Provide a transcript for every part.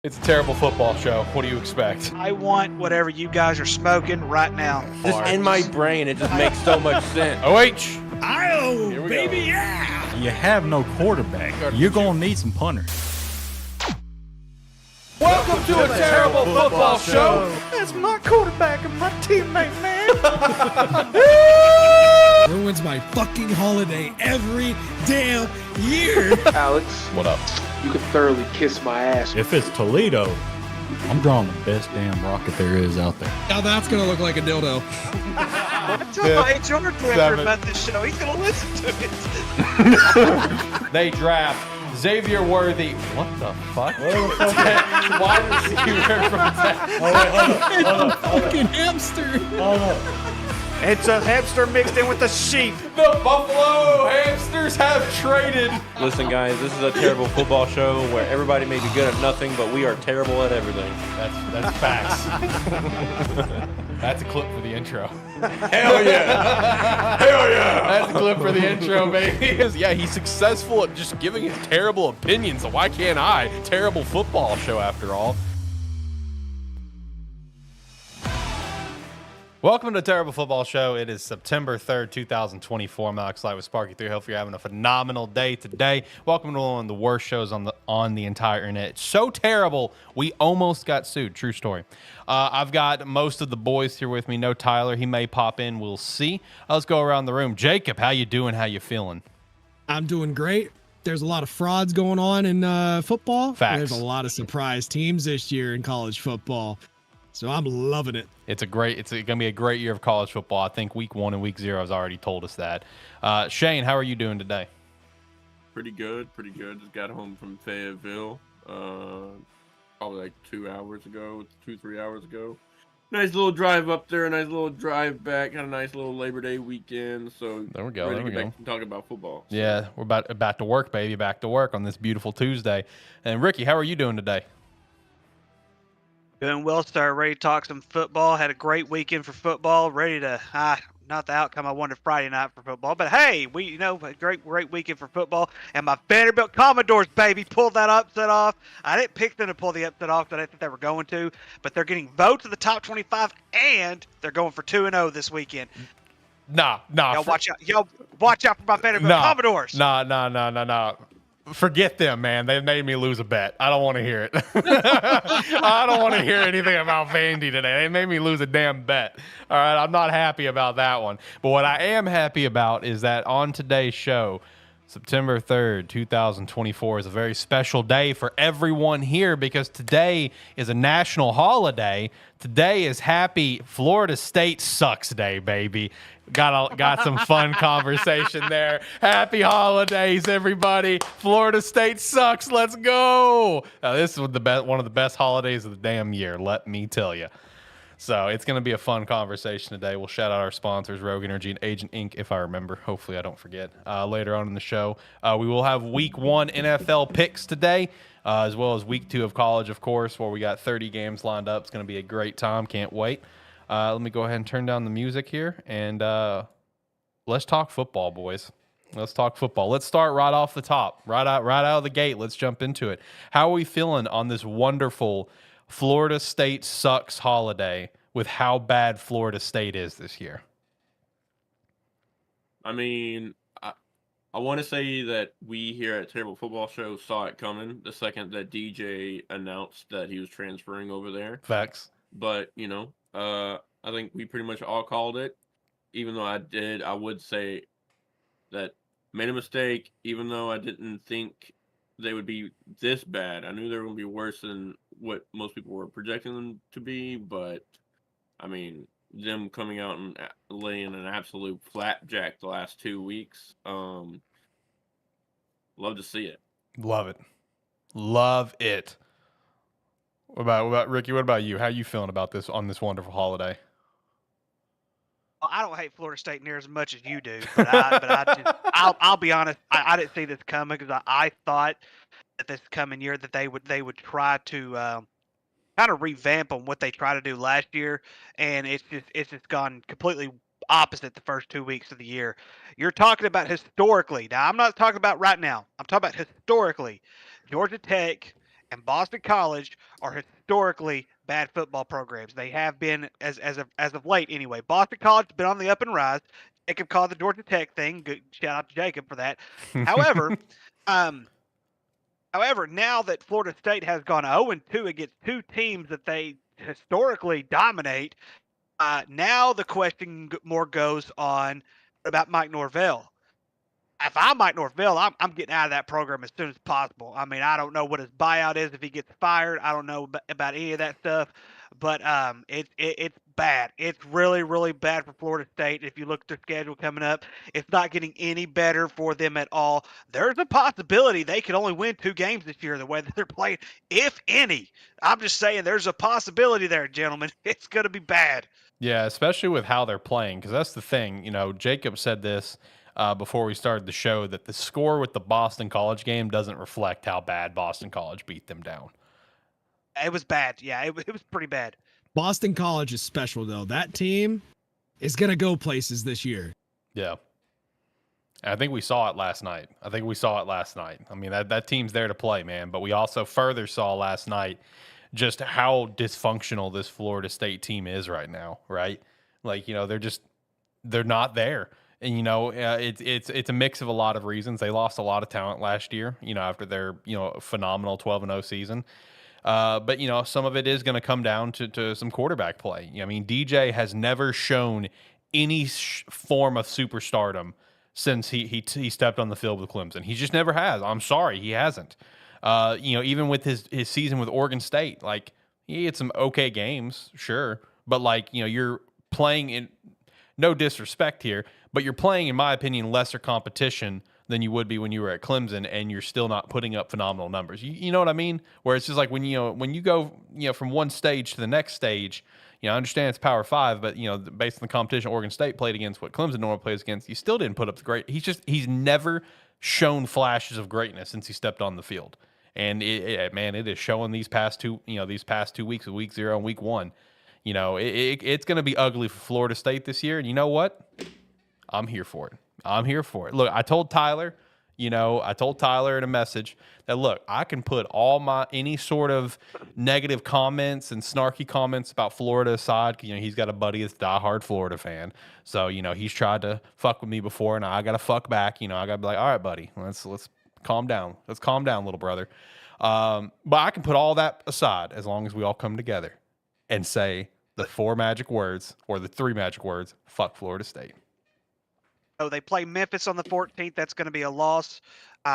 It's a terrible football show. What do you expect? I want whatever you guys are smoking right now. Just in my brain, it just makes so much sense. OH! Oh, baby, yeah! You have no quarterback. You're going to need some punters. Welcome to a terrible football show. That's my quarterback and my teammate, man. Ruins my fucking holiday every damn year. Alex, What up? you can thoroughly kiss my ass. If it's Toledo, I'm drawing the best damn rocket there is out there. Now that's gonna look like a dildo. Tell my HR director about this show. He's going to listen to it. They draft Xavier Worthy. What the fuck? Wide receiver from Texas. Fucking hamster. It's a hamster mixed in with a sheep. The Buffalo Hamsters have traded. Listen, guys, this is a terrible football show where everybody may be good at nothing, but we are terrible at everything. That's facts. That's a clip for the intro. Hell yeah! Hell yeah! That's a clip for the intro, baby. Yeah, he's successful at just giving his terrible opinions, so why can't I? Terrible football show, after all. Welcome to Terrible Football Show. It is September 3rd, 2024. I'm Alex Light with Sparky3. Hopefully you're having a phenomenal day today. Welcome to one of the worst shows on the entire internet. It's so terrible, we almost got sued. True story. I've got most of the boys here with me. No Tyler. He may pop in. We'll see. Let's go around the room. Jacob, how you doing? How you feeling? I'm doing great. There's a lot of frauds going on in football. Facts. There's a lot of surprise teams this year in college football. So I'm loving it. It's going to be a great year of college football. I think week 1 and week 0 has already told us that. Shane, how are you doing today? Pretty good. Just got home from Fayetteville, probably like 3 hours ago. Nice little drive up there, a nice little drive back. Had a nice little Labor Day weekend. So There we go. ready to get back and talk about football. So. Yeah, we're about to work, baby. Back to work on this beautiful Tuesday. And Ricky, how are you doing today? Doing well, sir. Ready to talk some football. Had a great weekend for football. Ready to, not the outcome I wanted Friday night for football, but hey, a great weekend for football. And my Vanderbilt Commodores, baby, pulled that upset off. I didn't pick them to pull the upset off, but I think they were going to. But they're getting votes to the top 25, and they're going for 2-0 this weekend. Nah. Y'all watch out. Y'all watch out for my Vanderbilt Commodores. Nah. Forget them, man. They made me lose a bet. I don't want to hear it. I don't want to hear anything about Vandy today. They made me lose a damn bet. All right, I'm not happy about that one. But what I am happy about is that on today's show, September 3rd, 2024 is a very special day for everyone here because today is a national holiday. Today is Happy Florida State Sucks Day, baby. Got some fun conversation there. Happy holidays, everybody. Florida State sucks. Let's go. Now, this is one of the best holidays of the damn year, let me tell you. So it's going to be a fun conversation today. We'll shout out our sponsors, Rogue Energy and Agent Inc., if I remember. Hopefully I don't forget. Later on in the show, we will have Week 1 NFL picks today, as well as Week 2 of college, of course, where we got 30 games lined up. It's going to be a great time. Can't wait. Let me go ahead and turn down the music here, and let's talk football, boys. Let's talk football. Let's start right off the top, right out of the gate. Let's jump into it. How are we feeling on this wonderful Florida State sucks holiday with how bad Florida State is this year? I mean, I want to say that we here at Terrible Football Show saw it coming the second that DJ announced that he was transferring over there. Facts. But, I think we pretty much all called it. Even though I would say that made a mistake, even though I didn't think they would be this bad. I knew they were going to be worse than what most people were projecting them to be, but, I mean, them coming out and laying an absolute flapjack the last 2 weeks, love to see it. Love it. What about Ricky? What about you? How you feeling about this on this wonderful holiday? I don't hate Florida State near as much as you do, but I'll be honest. I didn't see this coming because I thought that this coming year that they would try to kind of revamp on what they tried to do last year, and it's just gone completely opposite the first 2 weeks of the year. You're talking about historically. Now, I'm not talking about right now. I'm talking about historically. Georgia Tech and Boston College are historically bad football programs. They have been as of late anyway. Boston College has been on the up and rise. Jacob called the Georgia Tech thing. Good shout out to Jacob for that. However, now that Florida State has gone 0-2 against two teams that they historically dominate, now the question more goes on about Mike Norvell. If I'm Mike Norvell, I'm getting out of that program as soon as possible. I mean, I don't know what his buyout is if he gets fired. I don't know about any of that stuff, but it's bad. It's really, really bad for Florida State. If you look at their schedule coming up, it's not getting any better for them at all. There's a possibility they could only win 2 games this year the way that they're playing, if any. I'm just saying there's a possibility there, gentlemen. It's going to be bad. Yeah, especially with how they're playing, because that's the thing. You know, Jacob said this before we started the show, that the score with the Boston College game doesn't reflect how bad Boston College beat them down. It was bad. Yeah, it was pretty bad. Boston College is special, though. That team is going to go places this year. Yeah. And I think we saw it last night. I mean, that team's there to play, man. But we also further saw last night just how dysfunctional this Florida State team is right now, right? Like, you know, they're not there. And, you know, it's a mix of a lot of reasons. They lost a lot of talent last year, you know, after their, you know, phenomenal 12-0 season. But, you know, some of it is going to come down to some quarterback play. I mean, DJ has never shown any form of superstardom since he stepped on the field with Clemson. He just never has. I'm sorry, he hasn't. You know, even with his season with Oregon State, like, he had some okay games, sure. But, like, you know, you're playing in, no disrespect here, but you're playing, in my opinion, lesser competition than you would be when you were at Clemson, and you're still not putting up phenomenal numbers. You know what I mean? Where it's just like when you go, you know, from one stage to the next stage, you know, I understand it's Power 5, but, you know, based on the competition Oregon State played against, what Clemson normally plays against, you still didn't put up the great. He's never shown flashes of greatness since he stepped on the field. And it is showing these past 2 weeks, with week 0 and week 1. You know, it's going to be ugly for Florida State this year. And you know what? I'm here for it. Look, I told Tyler in a message that, look, I can put any sort of negative comments and snarky comments about Florida aside, because, you know, he's got a buddy that's a diehard Florida fan. So, you know, he's tried to fuck with me before, and I got to fuck back. You know, I got to be like, all right, buddy, let's calm down. Let's calm down, little brother. But I can put all that aside as long as we all come together and say the 4 magic words, or the 3 magic words, fuck Florida State. So they play Memphis on the 14th. That's going to be a loss.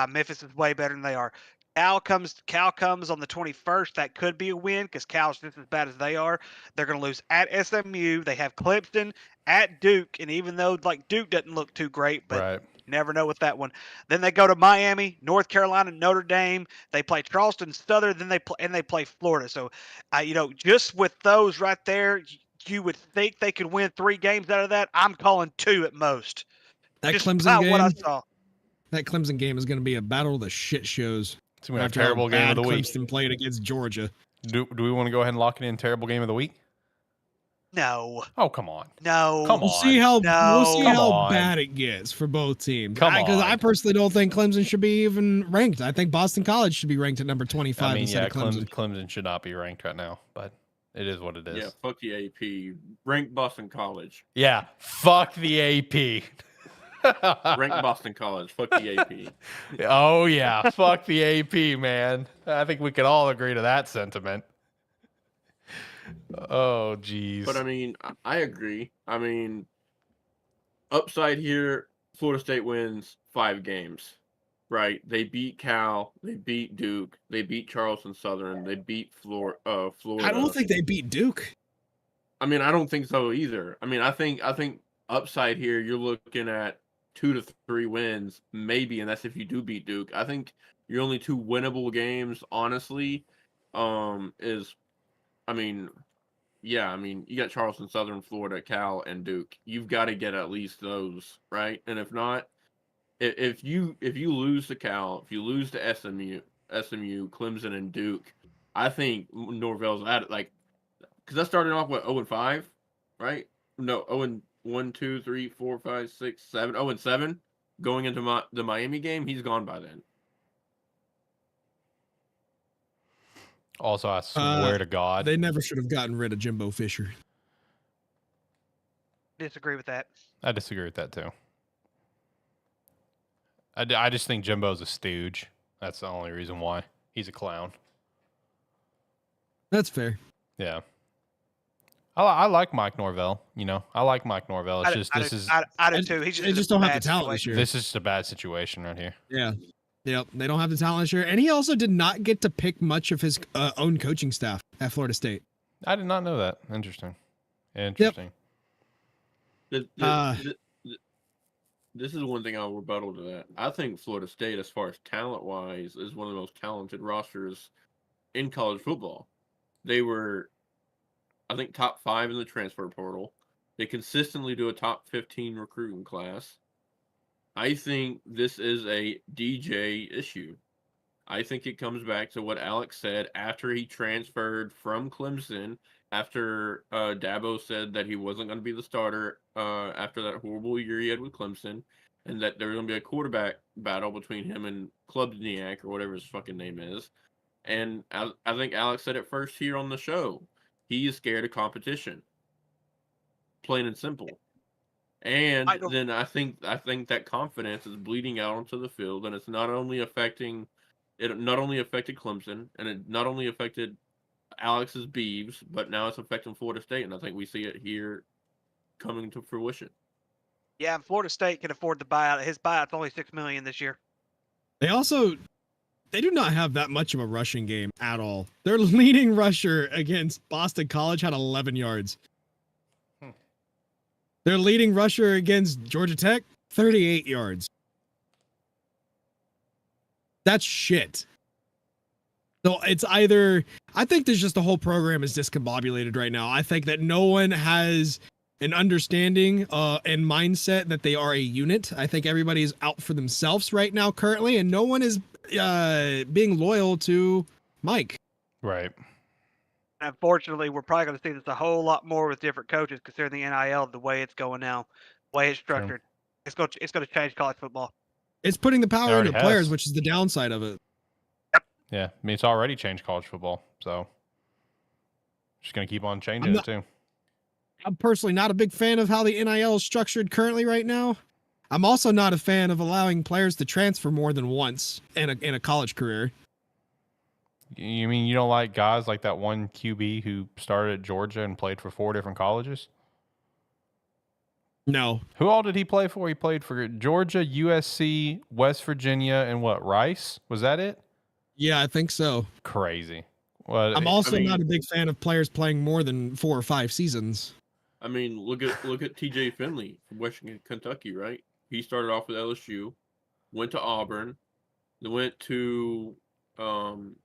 Memphis is way better than they are. Cal comes on the 21st. That could be a win because Cal's just as bad as they are. They're going to lose at SMU. They have Clemson, at Duke, and even though, like, Duke doesn't look too great, but right. You never know with that one. Then they go to Miami, North Carolina, Notre Dame. They play Charleston Southern. Then they play Florida. So, you know, just with those right there, you would think they could win 3 games out of that. I'm calling 2 at most. That just Clemson about game, what I saw. That Clemson game is going to be a battle of the shit shows. It's going to be a terrible game of the week. Clemson played against Georgia. Do we want to go ahead and lock it in terrible game of the week? No. Oh, come on. No. Come on. We'll see how on. bad it gets for both teams. Come on. Because I personally don't think Clemson should be even ranked. I think Boston College should be ranked at number 25 I mean, instead yeah, of Clemson. Clemson should not be ranked right now, but it is what it is. Yeah, fuck the AP. Rank Boston College. Yeah, fuck the AP. Rank Boston College. Fuck the AP. Oh, yeah, fuck the AP, man. I think we could all agree to that sentiment. Oh, geez. But I mean, I agree. I mean, upside here, Florida State wins 5 games, right? They beat Cal, they beat Duke, they beat Charleston Southern, they beat Florida. I don't think they beat Duke. I mean, I don't think so either. I mean, I think upside here, you're looking at 2 to 3 wins, maybe, and that's if you do beat Duke. I think your only 2 winnable games, honestly, is, I mean, yeah, I mean, you got Charleston Southern, Florida, Cal, and Duke. You've got to get at least those, right? And if not, if you lose to Cal, if you lose to SMU, Clemson, and Duke, I think Norvell's at it. Like, because that started off with 0-5, right? No, 0-1, 2, 3, 4, 5, 6, 7, 0-7. Going into the Miami game, he's gone by then. Also, I swear to God, They never should have gotten rid of Jimbo Fisher. Disagree with that. I disagree with that too. I just think Jimbo's a stooge. That's the only reason why. He's a clown. That's fair. Yeah. I like Mike Norvell. You know, I like Mike Norvell. It's I do too. He's just They in a just don't have the bad talent this situation. year. this is just a bad situation right here. Yeah. Yep. They don't have the talent this year. And he also did not get to pick much of his own coaching staff at Florida State. I did not know that. Interesting. Interesting. This is one thing I'll rebuttal to that. I think Florida State, as far as talent-wise, is one of the most talented rosters in college football. They were, I think, top 5 in the transfer portal. They consistently do a top 15 recruiting class. I think this is a DJ issue. I think it comes back to what Alex said after he transferred from Clemson, after Dabo said that he wasn't going to be the starter after that horrible year he had with Clemson, and that there was going to be a quarterback battle between him and Klubniak, or whatever his fucking name is. And I think Alex said it first here on the show. He is scared of competition. Plain and simple. And then I think that confidence is bleeding out onto the field, and it's not only affecting Clemson, and it not only affected Alex's Beavs, but now it's affecting Florida State, and I think we see it here coming to fruition. Yeah, and Florida State can afford the buyout. His buyout's only $6 million this year. They do not have that much of a rushing game at all. Their leading rusher against Boston College had 11 yards. Their leading rusher against Georgia Tech, 38 yards. That's shit. So it's either, I think there's just the whole program is discombobulated right now. I think that no one has an understanding and mindset that they are a unit. I think everybody is out for themselves right now currently, and no one is being loyal to Mike. Right. Unfortunately, we're probably going to see this a whole lot more with different coaches, considering the NIL, the way it's going now, the way it's structured. Sure. It's going to change college football. It's putting the power into players, has. which is the downside of it. Yeah. I mean, it's already changed college football. So just going to keep on changing it too. I'm personally not a big fan of how the NIL is structured currently right now. I'm also not a fan of allowing players to transfer more than once in a college career. You mean you don't like guys like that one QB who started at Georgia and played for 4 different colleges? No. Who all did he play for? He played for Georgia, USC, West Virginia, and what, Rice? Was that it? Yeah, I think so. Crazy. Well, I'm also not a big fan of players playing more than 4 or 5 seasons. I mean, look at TJ Finley from Western Kentucky, right? He started off with LSU, went to Auburn, then went to some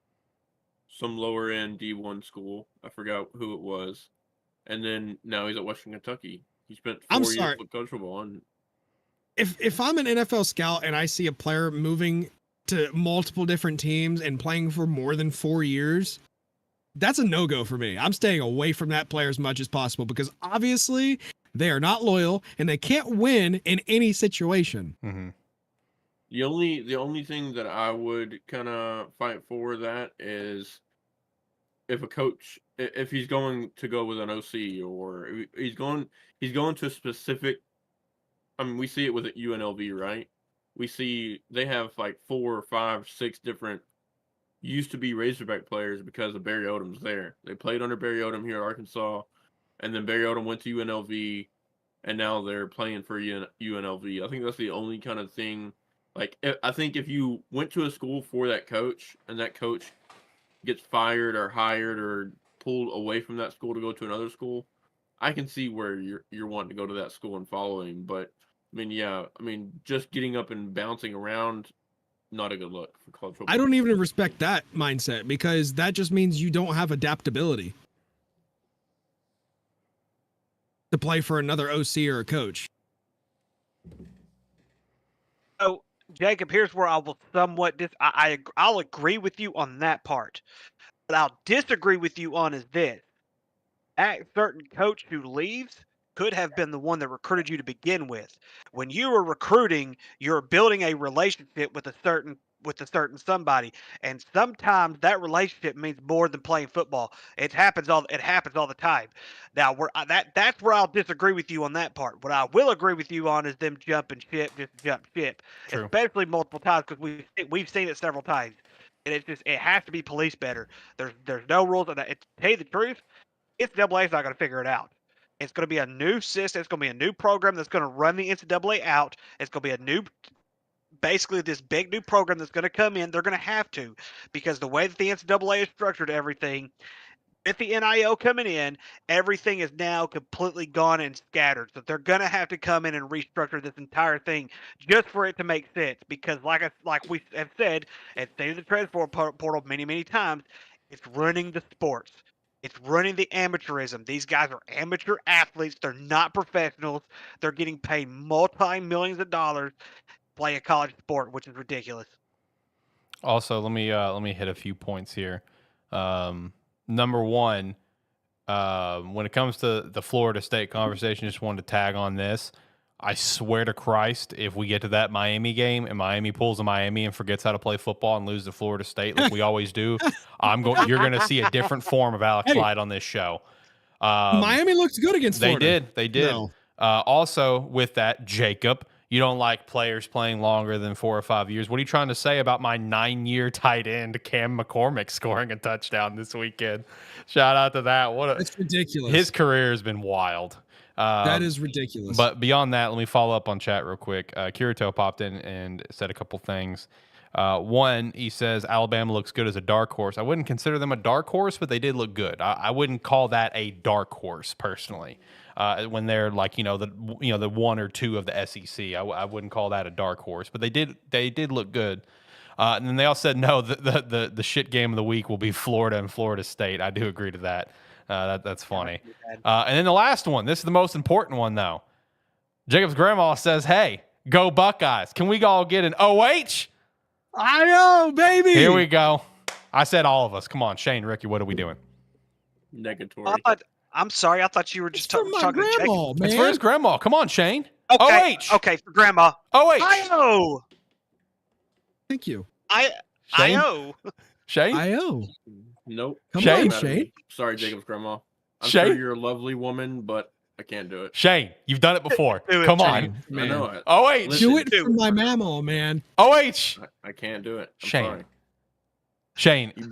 lower end D1 school. I forgot who it was. And then now he's at Western Kentucky. He spent 4 years with college football. And if I'm an NFL scout and I see a player moving to multiple different teams and playing for more than 4 years, that's a no-go for me. I'm staying away from that player as much as possible because obviously they are not loyal and they can't win in any situation. Mm-hmm. The only thing that I would kind of fight for that is if a coach, if he's going to go with an OC, or he's going to a specific. I mean, we see it with UNLV, right? We see they have like 4, 5, 6 different used to be Razorback players because of Barry Odom's there. They played under Barry Odom here at Arkansas, and then Barry Odom went to UNLV, and now they're playing for UNLV. I think that's the only kind of thing. Like, I think if you went to a school for that coach, and that coach gets fired or hired or pulled away from that school to go to another school, I can see where you're wanting to go to that school and follow him. But I mean, just getting up and bouncing around, not a good look for college football. I don't even respect that mindset because that just means you don't have adaptability to play for another OC or a coach. So, Jacob, here's where I will somewhat I'll agree with you on that part. But I'll disagree with you on is this. That certain coach who leaves could have been the one that recruited you to begin with. When you were recruiting, you're building a relationship with a certain with a certain somebody, and sometimes that relationship means more than playing football. It happens all the time. Now, that's where I'll disagree with you on that part. What I will agree with you on is them jumping ship, just jump ship, True. especially multiple times because we've seen it several times, and it has to be policed better. There's no rules on that. To tell you the truth, NCAA is not going to figure it out. It's going to be a new system. It's going to be a new program that's going to run the NCAA out. It's going to be basically this big new program that's going to come in. They're going to have to, because the way that the NCAA is structured everything, with the NIL coming in, everything is now completely gone and scattered. So they're going to have to come in and restructure this entire thing just for it to make sense. Because like we have said, and stated the transfer portal many, many times, it's running the sports. It's running the amateurism. These guys are amateur athletes. They're not professionals. They're getting paid multi-millions of dollars to play a college sport, which is ridiculous. Also, let me hit a few points here. Number one, when it comes to the Florida State conversation, just wanted to tag on this. I swear to Christ, if we get to that Miami game and Miami pulls a Miami and forgets how to play football and loses to Florida State like we always do, you're going to see a different form of Alex Light on this show. Miami looked good against Florida. They did. No. Also, with that, Jacob, you don't like players playing longer than 4 or 5 years. What are you trying to say about my 9-year tight end, Cam McCormick, scoring a touchdown this weekend? Shout out to that. That's ridiculous. His career has been wild. That is ridiculous. But beyond that, let me follow up on chat real quick. Kirito popped in and said a couple things. One, he says Alabama looks good as a dark horse. I wouldn't consider them a dark horse, but they did look good. I wouldn't call that a dark horse personally. When they're like the 1 or 2 of the SEC, I wouldn't call that a dark horse. But they did look good. And then they all said no. The shit game of the week will be Florida and Florida State. I do agree to that. That's funny. And then the last one. This is the most important one, though. Jacob's grandma says, "Hey, go Buckeyes! Can we all get an OH?" I know, baby. Here we go. I said all of us. Come on, Shane, Ricky, what are we doing? Negatory. I'm sorry. I thought you were just talking to Jacob. Man. It's for his grandma. Come on, Shane. Okay. OH. Okay, for grandma. OH. I-O. Thank you. Shane? I-O. Shane. I-O. Nope. Come Shane? on, Shane. Sorry, Jacob's grandma. I'm Shane? sure you're a lovely woman, but I can't do it. Shane, you've done it before. Do it, Come Shane. on. Man. I know it. OH. Listen. Do it for my mammal, man. OH. I can't do it. I'm Shane. sorry. Shane. You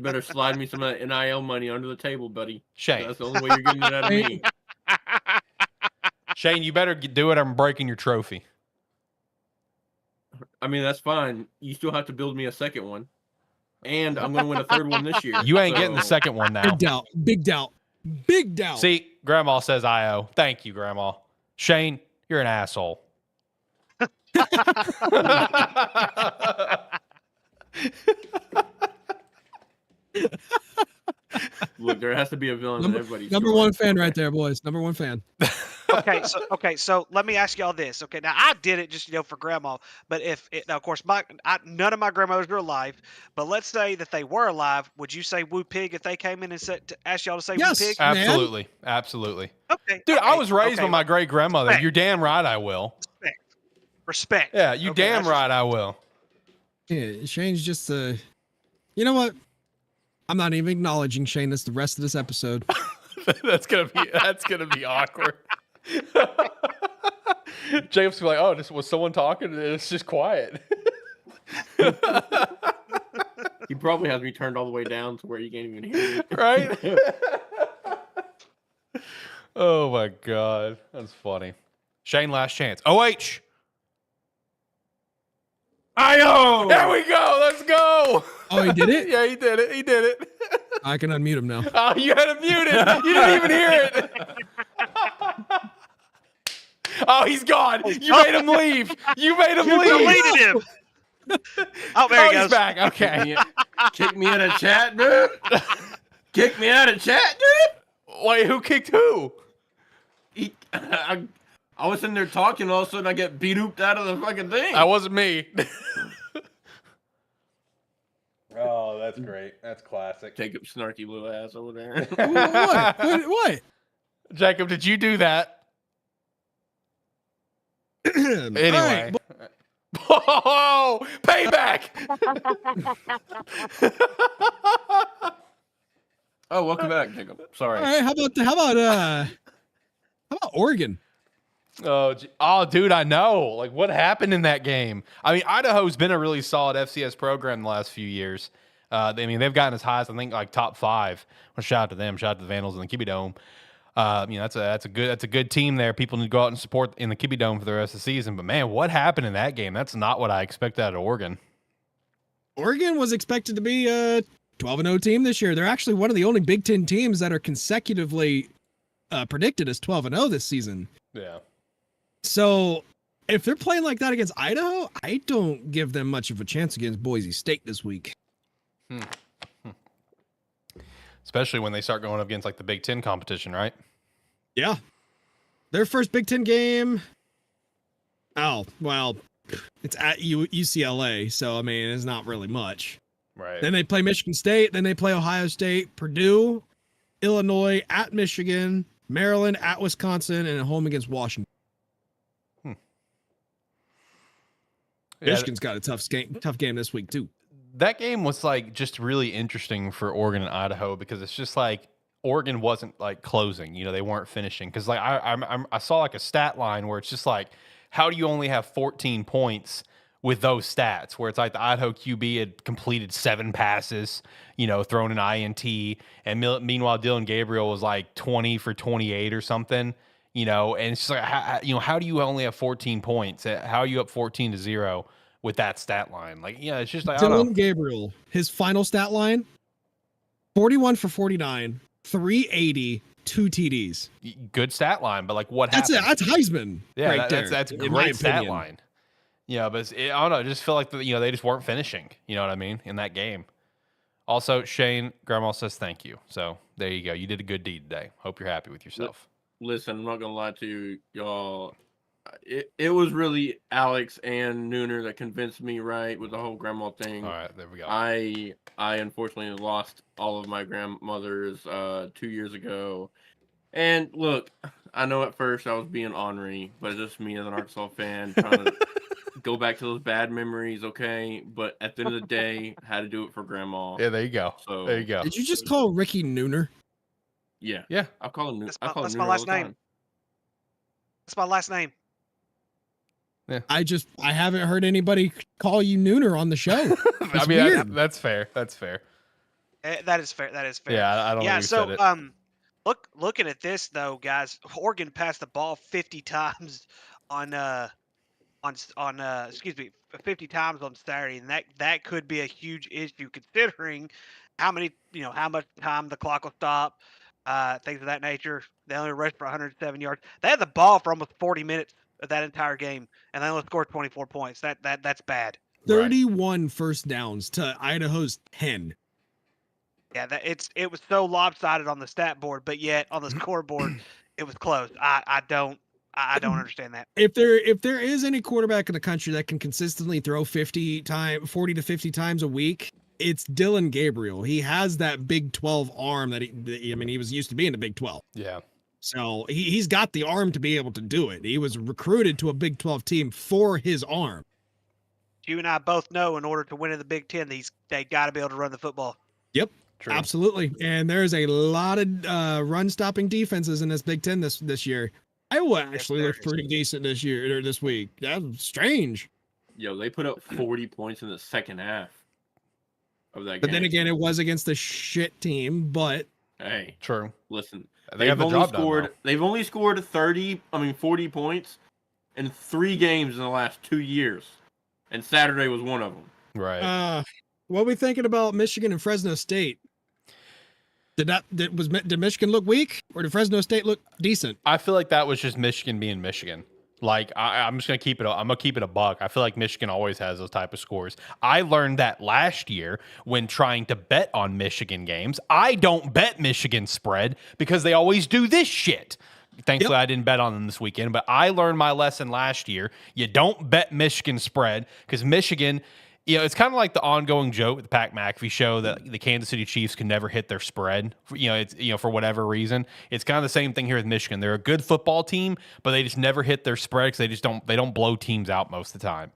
better slide me some of that NIL money under the table, buddy. Shane. That's the only way you're getting it out of me. Shane, you better do it. I'm breaking your trophy. I mean, that's fine. You still have to build me a second one. And I'm going to win a third one this year. You ain't getting the second one now. Big doubt. Big doubt. Big doubt. See, Grandma says I-O. Thank you, Grandma. Shane, you're an asshole. Look, there has to be a villain in everybody's Number story. one fan right there, boys. Number one fan. So let me ask y'all this. Okay, now I did it just for grandma, but now of course none of my grandmothers are alive, but let's say that they were alive, would you say woo pig if they came in and asked y'all to say Yes. woo pig? Absolutely. Absolutely. Okay, Dude, I okay, was raised by my great grandmother. Respect. You're damn right I will. Respect. Yeah, you Okay, damn that's- right I will. Yeah, Shane's just you know what? I'm not even acknowledging Shane this the rest of this episode. That's gonna be awkward. Jacob's gonna be like, oh, this was someone talking, and it's just quiet. He probably has me turned all the way down to where you can't even hear me. Right? Oh my god. That's funny. Shane, last chance. OH. I-O! There we go. Let's go. Oh, he did it? Yeah, he did it. He did it. I can unmute him now. Oh, you had it muted. You didn't even hear it. Oh, he's gone. You made him leave. You made him You leave. deleted him. Oh, there Oh, he he's goes. back. Okay. Kick me out of chat, dude. Kick me out of chat, dude. Wait, who kicked who? I was in there talking, all of a sudden I get beat-ooped out of the fucking thing. That wasn't me. Oh, that's great. That's classic. Jacob snarky little ass over there. What? Jacob, did you do that? Anyway. All Oh, payback! Oh, welcome back, Jacob. Sorry. All right, how about Oregon? Oh, dude, I know. Like, what happened in that game? I mean, Idaho's been a really solid FCS program the last few years. They've gotten as high as, I think, like top 5. Well, shout out to them. Shout out to the Vandals in the Kibbie Dome. That's a good team there. People need to go out and support in the Kibbie Dome for the rest of the season. But man, what happened in that game? That's not what I expected out of Oregon. Oregon was expected to be a 12-0 team this year. They're actually one of the only Big Ten teams that are consecutively predicted as 12-0 this season. Yeah. So if they're playing like that against Idaho, I don't give them much of a chance against Boise State this week. Especially when they start going up against like the Big Ten competition, right? Yeah. Their first Big Ten game. Oh, well, it's at UCLA. So, I mean, it's not really much. Right. Then they play Michigan State. Then they play Ohio State, Purdue, Illinois, at Michigan, Maryland, at Wisconsin, and at home against Washington. Yeah, Michigan's got a tough game this week, too. that game was like just really interesting for Oregon and Idaho because it's just like Oregon wasn't like closing, you know, they weren't finishing. Cause like I saw like a stat line where it's just like, how do you only have 14 points with those stats where it's like the Idaho QB had completed 7 passes, you know, thrown an INT. And meanwhile, Dylan Gabriel was like 20 for 28 or something, you know, and it's just like, how do you only have 14 points? How are you up 14-0 with that stat line? Like, yeah, it's just like, Dylan Gabriel, his final stat line, 41 for 49, 380, 2 TDs. Good stat line, but like what happened? That's Heisman. Yeah, right there, that's a in my great stat opinion. line. Yeah, but I don't know. I just feel like they just weren't finishing. You know what I mean? In that game. Also, Shane, Grandma says thank you. So there you go. You did a good deed today. Hope you're happy with yourself. Listen, I'm not gonna lie to you, y'all. It was really Alex and Nooner that convinced me, right, with the whole grandma thing. All right, there we go. I unfortunately lost all of my grandmothers 2 years ago. And look, I know at first I was being ornery, but it's just me as an Arkansas fan trying to go back to those bad memories, okay? But at the end of the day, I had to do it for grandma. Yeah, there you go. So There you go. Did you just call Ricky Nooner? Yeah. Yeah. I call him That's I call him that's Nooner my all last the name. time. That's my last name. I haven't heard anybody call you Nooner on the show. I mean, weird. that's fair. That's fair. That is fair. That is fair. Yeah, I don't know. Yeah. Who So, said it. looking at this though, guys, Oregon passed the ball 50 times on 50 times on Saturday, and that could be a huge issue considering how much time the clock will stop, things of that nature. They only rushed for 107 yards. They had the ball for almost 40 minutes of that entire game, and they only scored 24 points. That's bad. 31 first downs to Idaho's 10. Yeah, it was so lopsided on the stat board, but yet on the scoreboard, it was close. I don't understand that. If there is any quarterback in the country that can consistently throw 40 to 50 times a week, it's Dylan Gabriel. He has that Big 12 arm that he was used to being the Big 12. Yeah. So he's got the arm to be able to do it. He was recruited to a Big 12 team for his arm. You and I both know in order to win in the Big Ten, they got to be able to run the football. Yep. True. Absolutely. And there's a lot of run stopping defenses in this Big Ten this year. Iowa actually looked pretty decent this week. That's strange. Yo, they put up 40 points in the second half of that game. But then again, it was against a shit team, but Hey, True. listen. They have the job done, though. They've only scored 40 points in 3 games in the last 2 years. And Saturday was one of them. Right. what are we thinking about Michigan and Fresno State? Did Michigan look weak, or did Fresno State look decent? I feel like that was just Michigan being Michigan. Like I'm just gonna keep it. I'm gonna keep it a buck. I feel like Michigan always has those type of scores. I learned that last year when trying to bet on Michigan games. I don't bet Michigan spread because they always do this shit. Thankfully, I didn't bet on them this weekend, but I learned my lesson last year. You don't bet Michigan spread because Michigan. You know, it's kind of like the ongoing joke with the Pat McAfee show that the Kansas City Chiefs can never hit their spread. For whatever reason. It's kind of the same thing here with Michigan. They're a good football team, but they just never hit their spread because they don't blow teams out most of the time.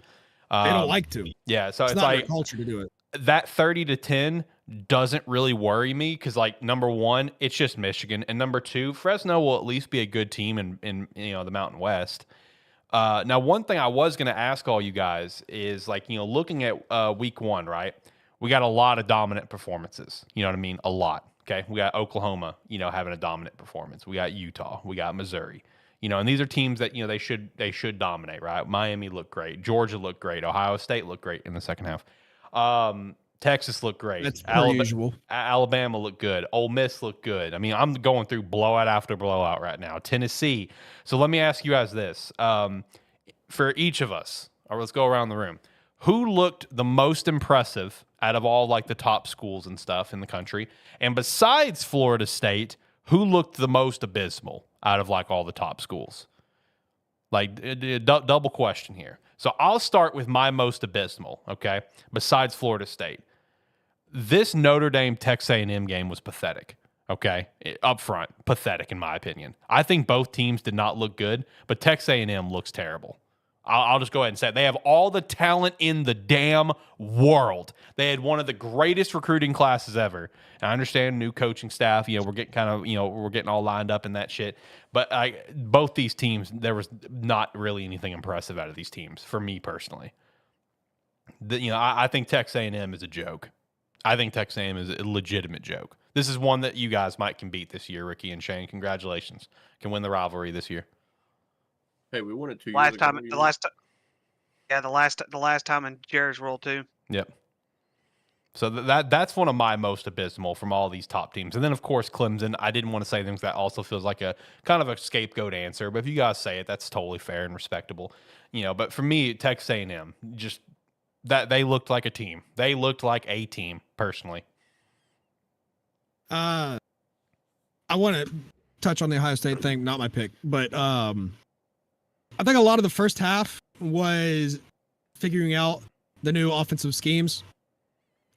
They don't like to. Yeah, so It's it's not like their culture to do it. that 30-10 doesn't really worry me because, like, number one, it's just Michigan, and number two, Fresno will at least be a good team in the Mountain West. Now, one thing I was going to ask all you guys is, like, looking at week one, right? We got a lot of dominant performances. You know what I mean? A lot. Okay, we got Oklahoma, having a dominant performance. We got Utah. We got Missouri. And these are teams that they should dominate, right? Miami looked great. Georgia looked great. Ohio State looked great in the second half. Texas looked great. That's per usual. Alabama looked good. Ole Miss looked good. I mean, I'm going through blowout after blowout right now. Tennessee. So let me ask you guys this. For each of us, or let's go around the room. Who looked the most impressive out of all, like, the top schools and stuff in the country? And besides Florida State, who looked the most abysmal out of, like, all the top schools? Like, double question here. So I'll start with my most abysmal, okay, besides Florida State. This Notre Dame Texas A&M game was pathetic, okay, up front. Pathetic, in my opinion. I think both teams did not look good, but Texas A&M looks terrible. I'll just go ahead and say it. They have all the talent in the damn world. They had one of the greatest recruiting classes ever. And I understand new coaching staff. We're getting we're getting all lined up in that shit. But both these teams, there was not really anything impressive out of these teams for me personally. I think Texas A&M is a joke. I think Texas A&M is a legitimate joke. This is one that you guys can beat this year, Ricky and Shane. Congratulations. Can win the rivalry this year. Hey, we won it 2 years Last ago. time, the last time. Yeah, the last time in Jerry's world too. Yep. So that's one of my most abysmal from all these top teams. And then, of course, Clemson. I didn't want to say things that also feels like a kind of a scapegoat answer. But if you guys say it, that's totally fair and respectable. But for me, Texas A&M, just that they looked like a team. They looked like a team, personally. I want to touch on the Ohio State thing. Not my pick, but I think a lot of the first half was figuring out the new offensive schemes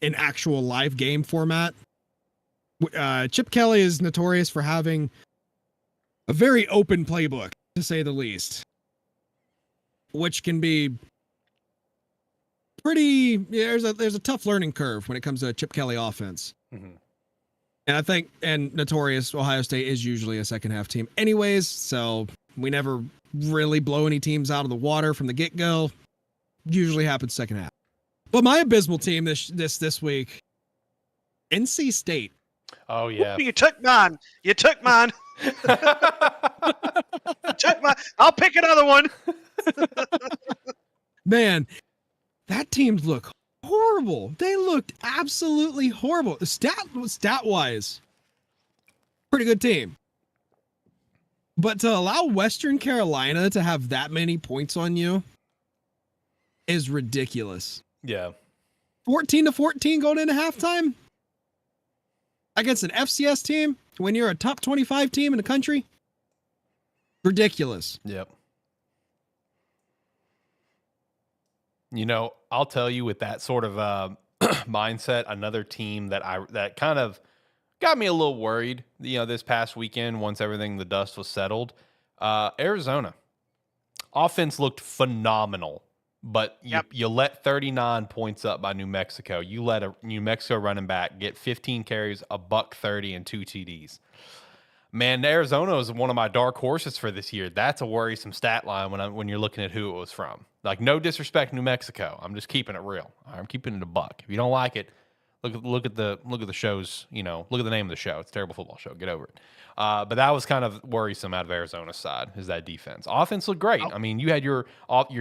in actual live game format. Chip Kelly is notorious for having a very open playbook, to say the least, which can be pretty. There's a tough learning curve when it comes to a Chip Kelly offense. Mm-hmm. And I think, and notorious, Ohio State is usually a second half team anyways, so we never really blow any teams out of the water from the get-go. Usually happens second half. But my abysmal team this week, NC State. Oh, yeah. You took mine. You took mine. You took mine. I'll pick another one. Man, that team looked horrible. They looked absolutely horrible. Stat-wise, pretty good team. But to allow Western Carolina to have that many points on you is ridiculous. Yeah. 14-14 going into halftime against an FCS team when you're a top 25 team in the country. Ridiculous. Yep. I'll tell you, with that sort of mindset, another team that kind of got me a little worried, this past weekend once the dust was settled. Arizona. Offense looked phenomenal, but you let 39 points up by New Mexico. You let a New Mexico running back get 15 carries, $130, and 2 TDs. Man, Arizona is one of my dark horses for this year. That's a worrisome stat line when you're looking at who it was from. Like, no disrespect, New Mexico. I'm just keeping it real. I'm keeping it a buck. If you don't like it, look at the show's, look at the name of the show. It's a terrible football show. Get over it. But that was kind of worrisome out of Arizona's side, is that defense. Offense looked great. I mean, you had your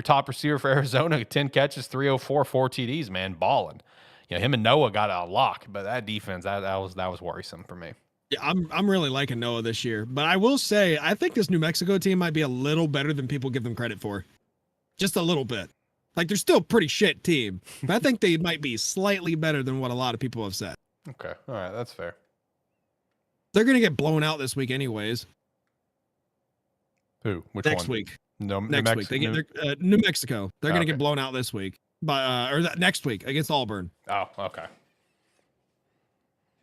top receiver for Arizona, 10 catches, 304, 4 TDs, man, balling. Him and Noah got a lock, but that defense, that was worrisome for me. Yeah, I'm really liking Noah this year. But I will say, I think this New Mexico team might be a little better than people give them credit for. Just a little bit. Like, they're still a pretty shit team, but I think they might be slightly better than what a lot of people have said. Okay. All right. That's fair. They're going to get blown out this week anyways. Who? Which next one? week. No, next week. New Mexico. They're going to get blown out this week. Next week against Auburn. Oh, okay.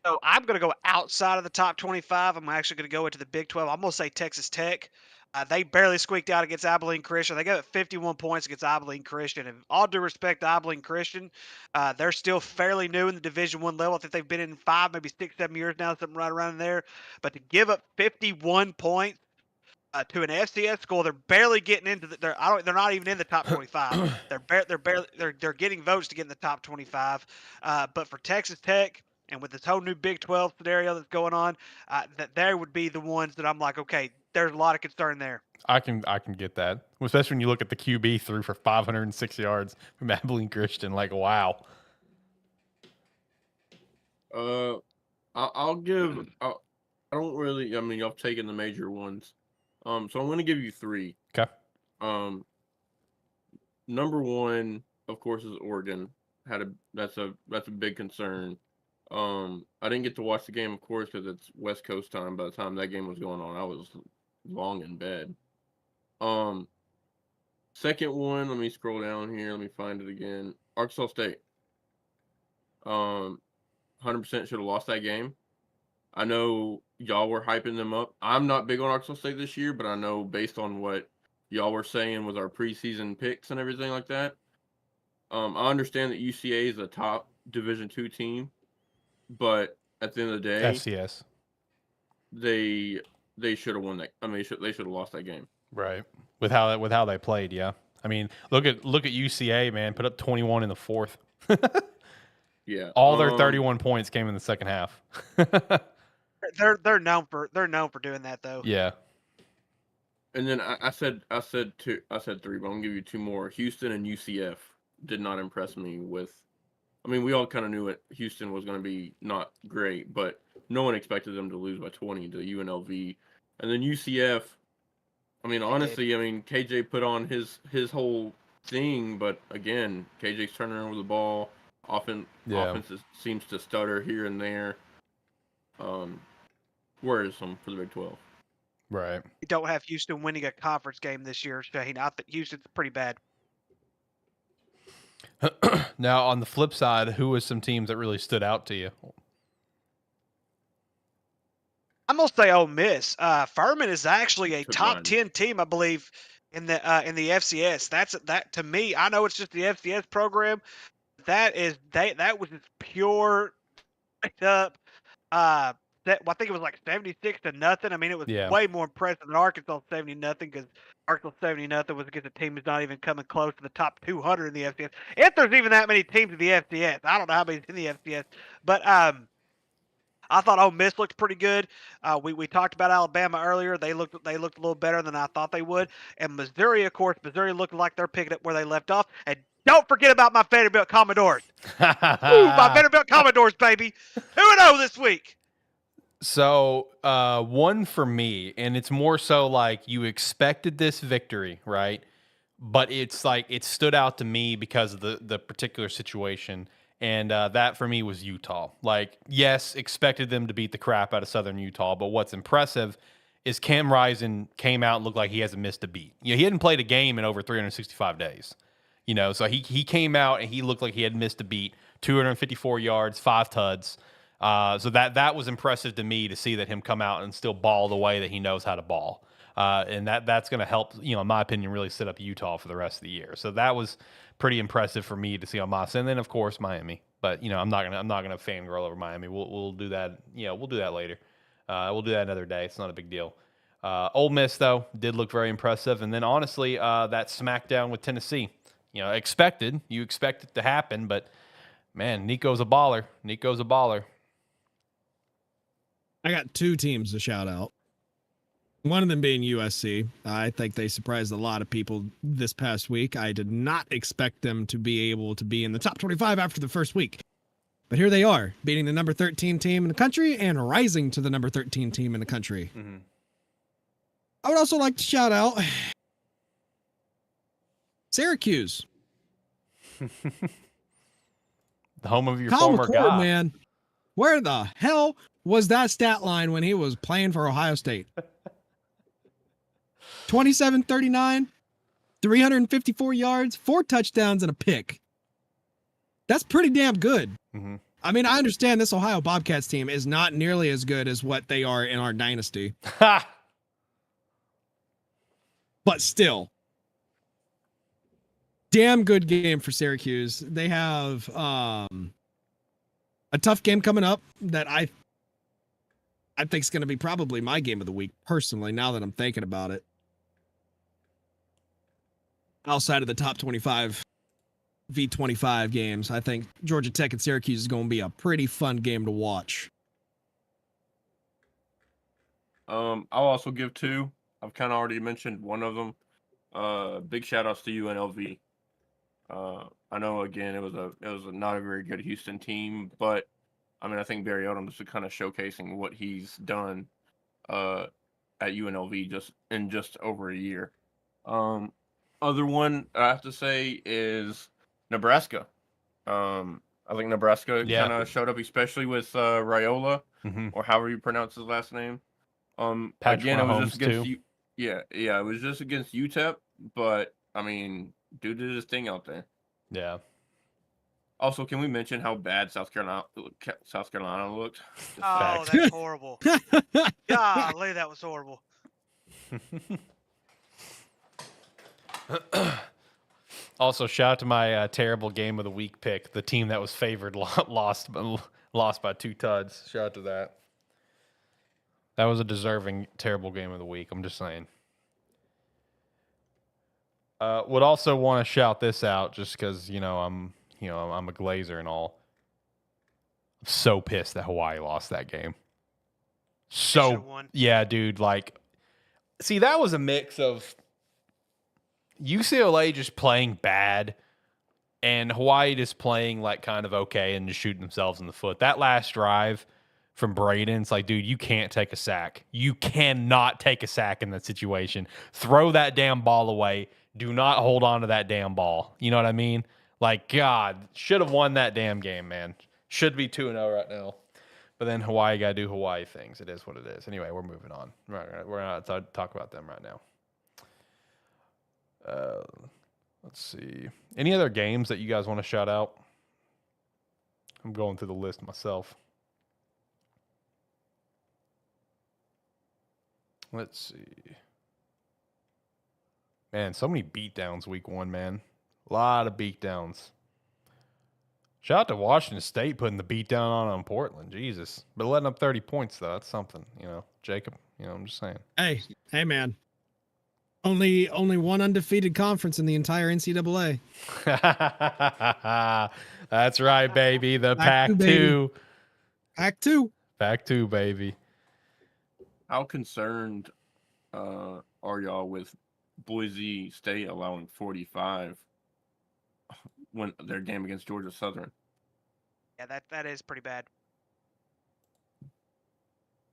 So I'm going to go outside of the top 25. I'm actually going to go into the Big 12. I'm going to say Texas Tech. They barely squeaked out against Abilene Christian. They got 51 points against Abilene Christian. And all due respect to Abilene Christian, they're still fairly new in the Division One level. I think they've been in 5, maybe 6, 7 years now, something right around there. But to give up 51 points to an FCS school, they're barely getting into the. They're not even in the top 25. They're getting votes to get in the top 25. But for Texas Tech, and with this whole new Big 12 scenario that's going on, that there would be the ones that I'm like, okay, there's a lot of concern there. I can get that, especially when you look at the QB threw for 506 yards from Abilene Christian. Like, wow. I'll give. I don't really. I mean, I've taken the major ones. So I'm going to give you 3. Okay. Number 1, of course, is Oregon. That's a big concern. I didn't get to watch the game, of course, because it's West Coast time. By the time that game was going on, I was long in bed. Second one, let me scroll down here. Let me find it again. Arkansas State. 100% should have lost that game. I know y'all were hyping them up. I'm not big on Arkansas State this year, but I know based on what y'all were saying with our preseason picks and everything like that. I understand that UCA is a top Division II team, but at the end of the day, FCS. They should have won that. I mean, they should have lost that game. Right. With how they played, yeah. I mean, look at UCA, man. Put up 21 in the fourth. Yeah. All their 31 points came in the second half. They're known for doing that though. Yeah. And then I said 3, but I'm gonna give you 2 more. Houston and UCF did not impress me with. I mean, we all kind of knew it. Houston was going to be not great, but no one expected them to lose by 20 to UNLV. And then UCF. I mean, honestly, I mean, KJ put on his whole thing, but again, KJ's turning over the ball. Offense seems to stutter here and there. Worrisome for the Big 12. Right. You don't have Houston winning a conference game this year, Shane. I think Houston's pretty bad. Now, on the flip side, who was some teams that really stood out to you? I'm gonna say Ole Miss. Furman is actually a Good top line. 10 team, I believe, in the FCS. That to me. I know it's just the FCS program. That was just pure up. I think it was like 76-0. I mean, it was way more impressive than Arkansas 70-0 because Arkansas 70-0 was against a team who's not even coming close to the top 200 in the FCS. If there's even that many teams in the FCS, I don't know how many's in the FCS, but I thought Ole Miss looked pretty good. We talked about Alabama earlier. They looked a little better than I thought they would. And Missouri, of course, looked like they're picking up where they left off. And don't forget about my Vanderbilt Commodores. Ooh, my Vanderbilt Commodores, baby. 2-0 this week. So, one for me, and it's more so like you expected this victory, right? But it's like it stood out to me because of the particular situation. And that for me was Utah. Like, yes, expected them to beat the crap out of Southern Utah, but what's impressive is Cam Rising came out and looked like he hasn't missed a beat. You know, he hadn't played a game in over 365 days. You know, so he came out and he looked like he had missed a beat. 254 yards, 5 tuds. So that was impressive to me to see that him come out and still ball the way that he knows how to ball. And that's going to help, you know, in my opinion, really set up Utah for the rest of the year. So that was pretty impressive for me to see on my side. And then of course Miami. But you know, I'm not gonna fangirl over Miami. We'll do that. You know, we'll do that later. We'll do that another day. It's not a big deal. Ole Miss though did look very impressive. And then honestly, that smackdown with Tennessee. You know, you expect it to happen, but man, Nico's a baller. I got 2 teams to shout out. One of them being USC. I think they surprised a lot of people this past week. I did not expect them to be able to be in the top 25 after the first week. But here they are, beating the number 13 team in the country and rising to the number 13 team in the country. Mm-hmm. I would also like to shout out Syracuse. The home of your Kyle former McCord, guy. man. Where the hell was that stat line when he was playing for Ohio State? 27-39, 354 yards, 4 touchdowns, and a pick. That's pretty damn good. Mm-hmm. I mean, I understand this Ohio Bobcats team is not nearly as good as what they are in our dynasty. but still, damn good game for Syracuse. They have a tough game coming up that I think is going to be probably my game of the week personally. Now that I'm thinking about it, outside of the top 25 V25 games, I think Georgia Tech and Syracuse is going to be a pretty fun game to watch. I'll also give two. I've kind of already mentioned one of them. Big shout outs to UNLV. I know again it was not a very good Houston team, but I mean I think Barry Odom is kind of showcasing what he's done at UNLV just over a year. Other one I have to say is Nebraska. I think Nebraska kind of showed up, especially with Raiola, or however you pronounce his last name. Patrick Again, it was Mahomes, just against too. it was just against UTEP, but I mean, dude did his thing out there. Yeah. Oh, Also, can we mention how bad South Carolina looked? Oh, Facts. that's horrible. Golly, that was horrible. Also, shout out to my terrible game of the week pick. The team that was favored lost by 2 tuds. Shout out to that. That was a deserving terrible game of the week. I'm just saying. Would also want to shout this out just because I'm a Glazer and all. I'm so pissed that Hawaii lost that game. should've won. Yeah, dude. Like, see, that was a mix of UCLA just playing bad and Hawaii just playing like kind of okay and just shooting themselves in the foot. That last drive from Braden, it's like, dude, you can't take a sack. You cannot take a sack in that situation. Throw that damn ball away. Do not hold on to that damn ball. You know what I mean? Like, God, should have won that damn game, man. Should be 2-0 right now. But then Hawaii got to do Hawaii things. It is what it is. Anyway, we're moving on. We're not talk about them right now. Let's see. Any other games that you guys want to shout out? I'm going through the list myself. Let's see. Man, so many beatdowns week 1, man. A lot of beatdowns. Shout out to Washington State putting the beatdown on Portland. Jesus. But letting up 30 points, though. That's something, Jacob, I'm just saying. Hey, man. Only one undefeated conference in the entire NCAA. That's right, baby. The Pac-2. Pac-2. Pac-2. Pac-2, baby. How concerned are y'all with Boise State allowing 45 when their game against Georgia Southern? Yeah, that is pretty bad.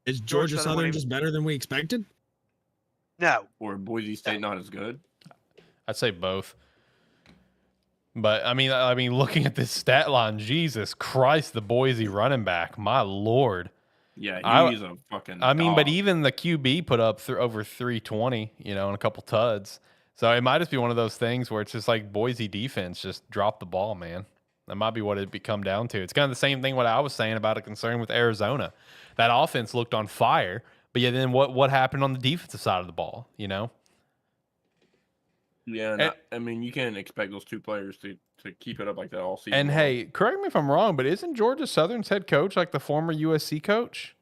Is Georgia Southern Southern just better than we expected? No. Or Boise State not as good? I'd say both. But I mean, looking at this stat line, Jesus Christ, the Boise running back, my Lord. Yeah, he's a fucking. I mean, dog. but even the QB put up over 320, and a couple tuds. So it might just be one of those things where it's just like Boise defense just dropped the ball, man. That might be what it come down to. It's kind of the same thing what I was saying about a concern with Arizona. That offense looked on fire, but yeah, then what happened on the defensive side of the ball, Yeah, I mean, you can't expect those two players to keep it up like that all season. And long. hey, correct me if I'm wrong, but isn't Georgia Southern's head coach like the former USC coach?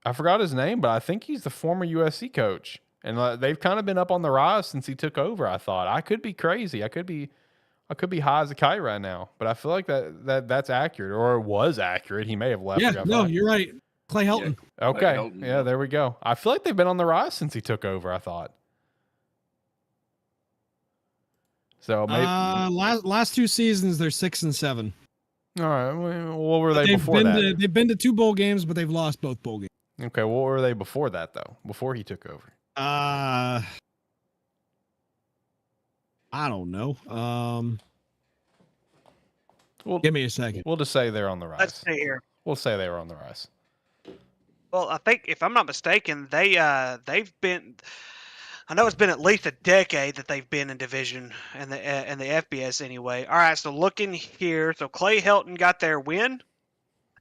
I forgot his name, but I think he's the former USC coach. And they've kind of been up on the rise since he took over, I thought. I could be crazy. I could be high as a kite right now, but I feel like that's accurate, or it was accurate. He may have left. Yeah, no, you're right. Clay Helton. Yeah. Okay. Clay Helton, yeah, there we go. I feel like they've been on the rise since he took over, I thought. So maybe last 2 seasons they're 6-7. all right. What were they before that? They've been to 2 bowl games, but they've lost both bowl games. Okay, what were they before that though? Before he took over? I don't know. Well, give me a second. We'll just say they're on the rise. Let's see here. We'll say they were on the rise. Well, I think if I'm not mistaken, they've been. I know it's been at least a decade that they've been in division in the FBS anyway. All right, so looking here, so Clay Helton got their win.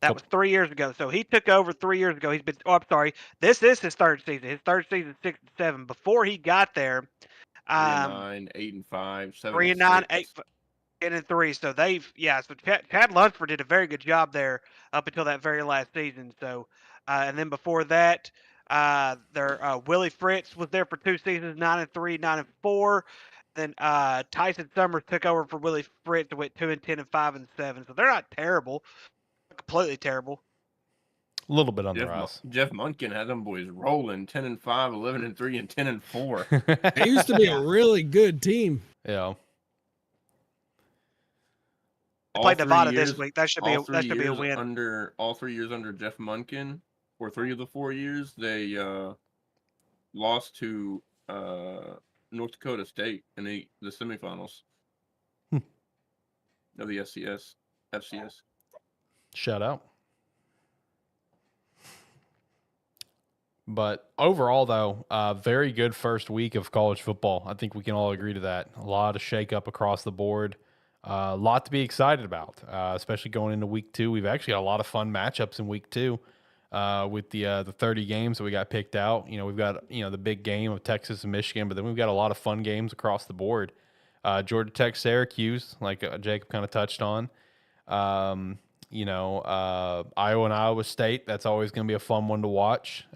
That was 3 years ago. So he took over 3 years ago. He's been. Oh, I'm sorry. This is his third season. His third season, 6-7. Before he got there, 3-9, 8-5, 3-9, 7-6. 8-3. So So Chad Lunsford did a very good job there up until that very last season. So, and then before that, Willie Fritz was there for 2 seasons, 9-3, 9-4. Then Tyson Summers took over for Willie Fritz and went 2-10 and 5-7. So they're not terrible, completely terrible. A little bit under us. Jeff Munkin had them boys rolling 10-5, 11-3, and 10-4. It used to be a really good team. Yeah. They played Nevada this week. That should be a win. All 3 years under Jeff Munkin, or 3 of the 4 years, they lost to North Dakota State in the semifinals of the FCS. Shout out. But overall, though, very good first week of college football. I think we can all agree to that. A lot of shakeup across the board. A lot to be excited about, especially going into week 2. We've actually got a lot of fun matchups in week 2 with the 30 games that we got picked out. We've got, the big game of Texas and Michigan, but then we've got a lot of fun games across the board. Georgia Tech, Syracuse, like Jacob kind of touched on. Iowa and Iowa State, that's always going to be a fun one to watch.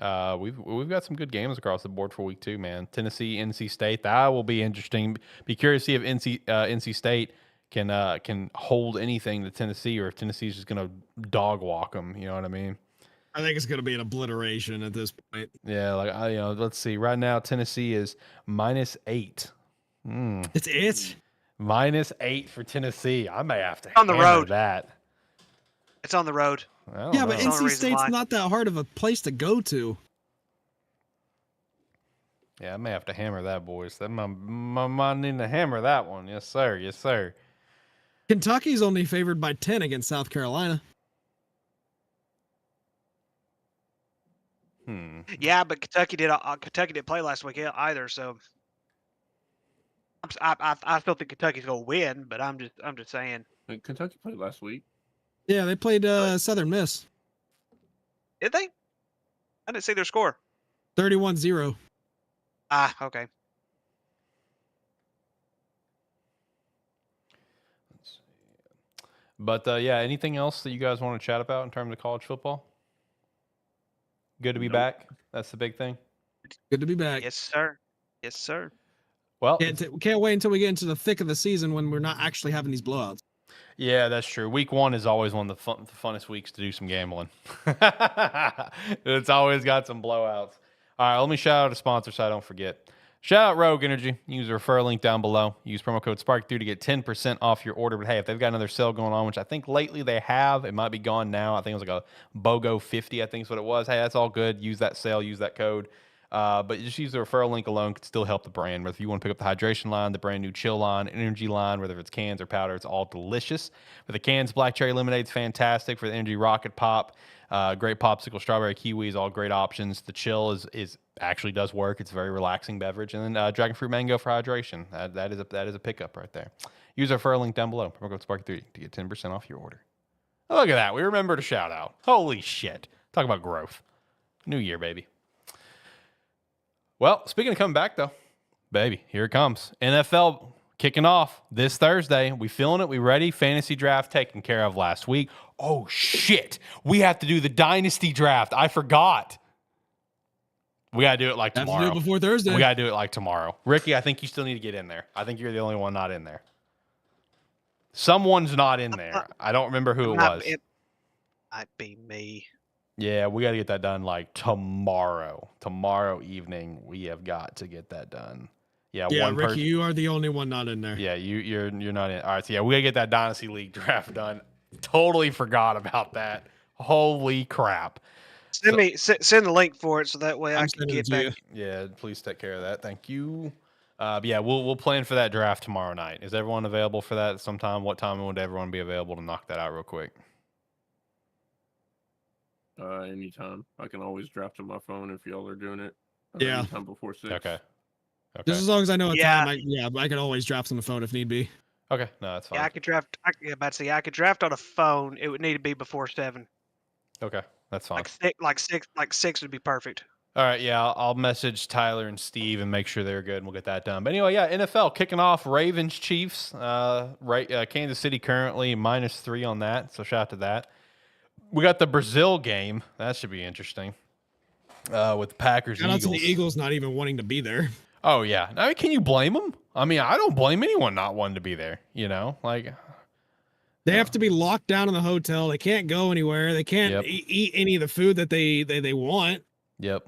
We've got some good games across the board for week 2, man. Tennessee, NC State, that will be interesting. Be curious to see if NC State can hold anything to Tennessee, or if Tennessee's just going to dog walk them. You know what I mean? I think it's going to be an obliteration at this point. Yeah, let's see. Right now, Tennessee is -8. It's it. -8 for Tennessee. I may have to on the road. That. It's on the road. Yeah, but NC State's not that hard of a place to go to. Yeah, I may have to hammer that, boys. That my mind need to hammer that one. Yes, sir. Yes, sir. Kentucky's only favored by 10 against South Carolina. Yeah, but Kentucky didn't play last week either, so I still think Kentucky's gonna win. But I'm just saying. Kentucky played last week. Yeah, they played Southern Miss. Did they? I didn't see their score. 31-0. Ah, okay. Let's see. But yeah, anything else that you guys want to chat about in terms of college football? Good to be back. That's the big thing. Good to be back. Yes, sir. Yes, sir. Well, can't wait until we get into the thick of the season when we're not actually having these blowouts. Yeah, that's true. Week 1 is always one of the funnest weeks to do some gambling. It's always got some blowouts. All right, let me shout out a sponsor so I don't forget. Shout out Rogue Energy. Use the referral link down below. Use promo code SPARK3 to get 10% off your order. But hey, if they've got another sale going on, which I think lately they have, it might be gone now. I think it was like a BOGO 50, I think is what it was. Hey, that's all good. Use that sale. Use that code. But just use the referral link alone could still help the brand. Whether you want to pick up the hydration line, the brand new chill line, energy line, whether it's cans or powder, it's all delicious. For the cans, black cherry lemonade's fantastic. For the energy rocket pop, great popsicle, strawberry kiwi is all great options. The chill is actually does work. It's a very relaxing beverage. And then dragon fruit mango for hydration. That is a pickup right there. Use our referral link down below. Promo code SPARK3 to get 10% off your order. Oh, look at that. We remember to shout out. Holy shit. Talk about growth. New year, baby. Well, speaking of coming back, though, baby, here it comes. NFL kicking off this Thursday. We feeling it? We ready? Fantasy draft taken care of last week. Oh, shit. We have to do the dynasty draft. I forgot. We got to do it like tomorrow. Have to do it before Thursday. We got to do it like tomorrow. Ricky, I think you still need to get in there. I think you're the only one not in there. Someone's not in there. I don't remember who it was. It might be me. Yeah, we got to get that done like tomorrow. Tomorrow evening, we have got to get that done. Yeah, Ricky, you are the only one not in there. Yeah, you're not in. All right, so yeah, we got to get that Dynasty League draft done. Totally forgot about that. Holy crap. Send the link for it so that way I can get back. Yeah, please take care of that. Thank you. Yeah, we'll plan for that draft tomorrow night. Is everyone available for that sometime? What time would everyone be available to knock that out real quick? Anytime. I can always draft on my phone if y'all are doing it. Yeah. Anytime before 6. Okay. Just as long as I know what time. I can always draft on the phone if need be. Okay, no, that's fine. Yeah, I could draft. I could draft on a phone. It would need to be before 7. Okay, that's fine. Like six would be perfect. All right, yeah, I'll message Tyler and Steve and make sure they're good, and we'll get that done. But anyway, yeah, NFL kicking off. Ravens, Chiefs. Kansas City currently -3 on that, so shout out to that. We got the Brazil game. That should be interesting. With the Packers, Shout out to the Eagles. Eagles not even wanting to be there. Oh yeah, I mean, can you blame them? I mean, I don't blame anyone not wanting to be there. You know, like They have to be locked down in the hotel. They can't go anywhere. They can't Yep. eat any of the food that they want. Yep.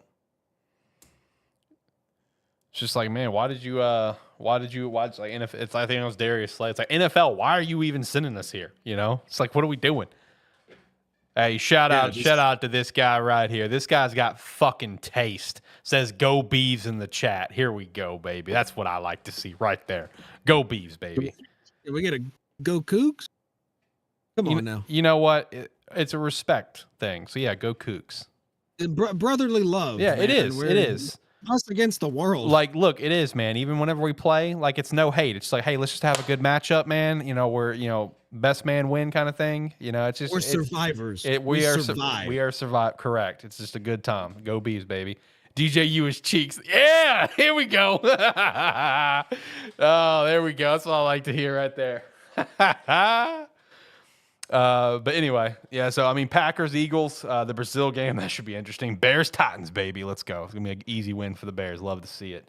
It's just like, man, why did you it's like NFL, I think it was Darius Slay. It's like, NFL, why are you even sending us here? You know? It's like, what are we doing? Hey, shout out to this guy right here. This guy's got fucking taste. Says go Beavs in the chat. Here we go, baby. That's what I like to see right there. Go Beavs, baby. Did we get a go Cougs? Come on now. You know what? It's a respect thing. So yeah, go Cougs. Brotherly love. Yeah, man. it is. It is. Us against the world. Like, look, it is, man. Even whenever we play, like, it's no hate. It's like, hey, let's just have a good matchup, man. You know, we're, best man win kind of thing. You know, it's just we're survivors. We are survive. Correct. It's just a good time. Go Bees, baby. DJU is cheeks. Yeah, here we go. Oh, there we go. That's what I like to hear right there. But anyway, yeah, so I mean, Packers, Eagles, the Brazil game, that should be interesting. Bears, Titans, baby. Let's go. It's gonna be an easy win for the Bears. Love to see it.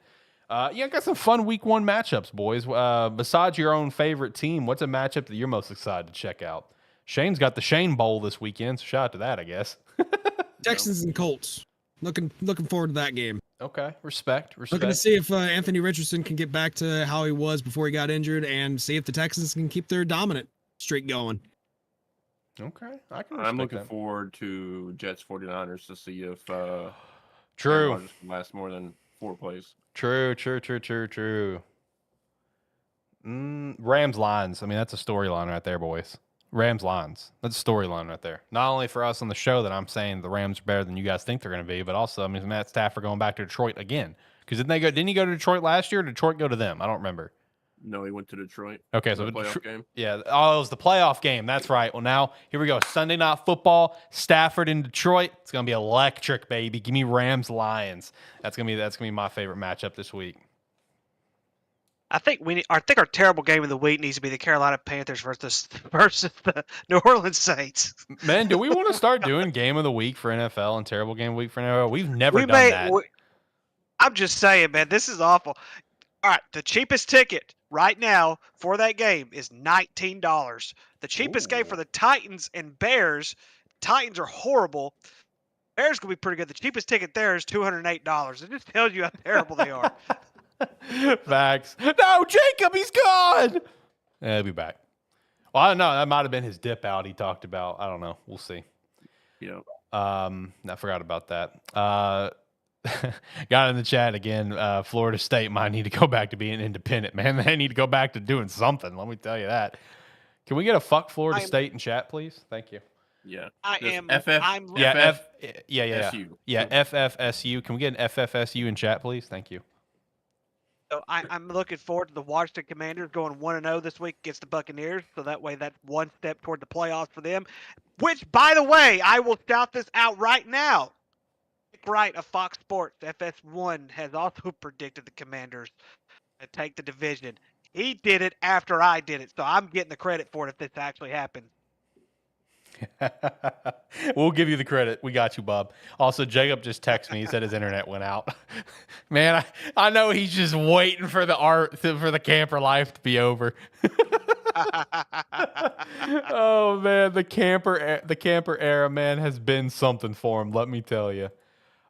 Got some fun week 1 matchups, boys. Besides your own favorite team, what's a matchup that you're most excited to check out? Shane's got the Shane Bowl this weekend, so shout out to that, I guess. Texans and Colts. Looking forward to that game. Okay, respect. Looking to see if Anthony Richardson can get back to how he was before he got injured, and see if the Texans can keep their dominant streak going. Okay, I'm looking forward to Jets 49ers to see if True Rodgers can last more than 4 plays. True. Rams Lions. I mean, that's a storyline right there, boys. Rams Lions. That's a storyline right there. Not only for us on the show that I'm saying the Rams are better than you guys think they're going to be, but also, I mean, Matt Stafford going back to Detroit again. Because didn't he go to Detroit last year, or did Detroit go to them? I don't remember. No, he went to Detroit. Okay, so the playoff game. Yeah, oh, it was the playoff game. That's right. Well, now here we go. Sunday Night Football. Stafford in Detroit. It's gonna be electric, baby. Give me Rams Lions. That's gonna be my favorite matchup this week. I think our terrible game of the week needs to be the Carolina Panthers versus the New Orleans Saints. Man, do we want to start doing game of the week for NFL and terrible game of the week for NFL? We've never done that. I'm just saying, man, this is awful. All right, the cheapest ticket right now for that game is $19. The cheapest game for the Titans and Bears. Titans are horrible. Bears gonna be pretty good. The cheapest ticket there is $208. It just tells you how terrible they are. Facts. No, Jacob, he's gone. Yeah, he'll be back. Well, I don't know. That might have been his dip out he talked about. I don't know. We'll see. Yeah. I forgot about that. Got in the chat again. Florida State might need to go back to being independent, man. They need to go back to doing something. Let me tell you that. Can we get a fuck Florida State in chat, please? Thank you. Yeah. FFSU. Can we get an FFSU in chat, please? Thank you. So I'm looking forward to the Washington Commanders going 1-0 this week against the Buccaneers. So that way, that's one step toward the playoffs for them. Which, by the way, I will shout this out right now. Nick Wright of Fox Sports FS1 has also predicted the Commanders to take the division. He did it after I did it, so I'm getting the credit for it if this actually happened. We'll give you the credit. We got you, Bob. Also, Jacob just texted me. He said his internet went out. Man, I know he's just waiting for the camper life to be over. Oh man, the camper era, man, has been something for him. Let me tell you.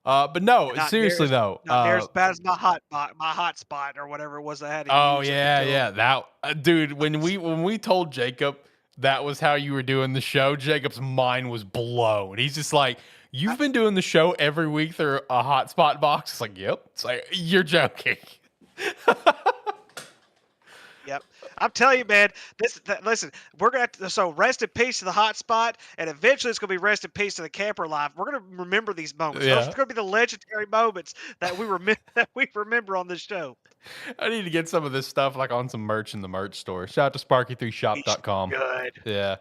But no, seriously though, not near as bad as my hotspot or whatever it was I had. Oh yeah, that dude. When we told Jacob that was how you were doing the show, Jacob's mind was blown. He's just like, "You've been doing the show every week through a hotspot box." It's like, "Yep." It's like, "You're joking." Yep. I'm telling you, man. Listen, we're gonna have to, so rest in peace to the hot spot, and eventually it's gonna be rest in peace to the camper life. We're gonna remember these moments. Those Yeah. are gonna be the legendary moments that we remember on this show. I need to get some of this stuff like on some merch in the merch store. Shout out to sparky3shop.com. Good. Yeah.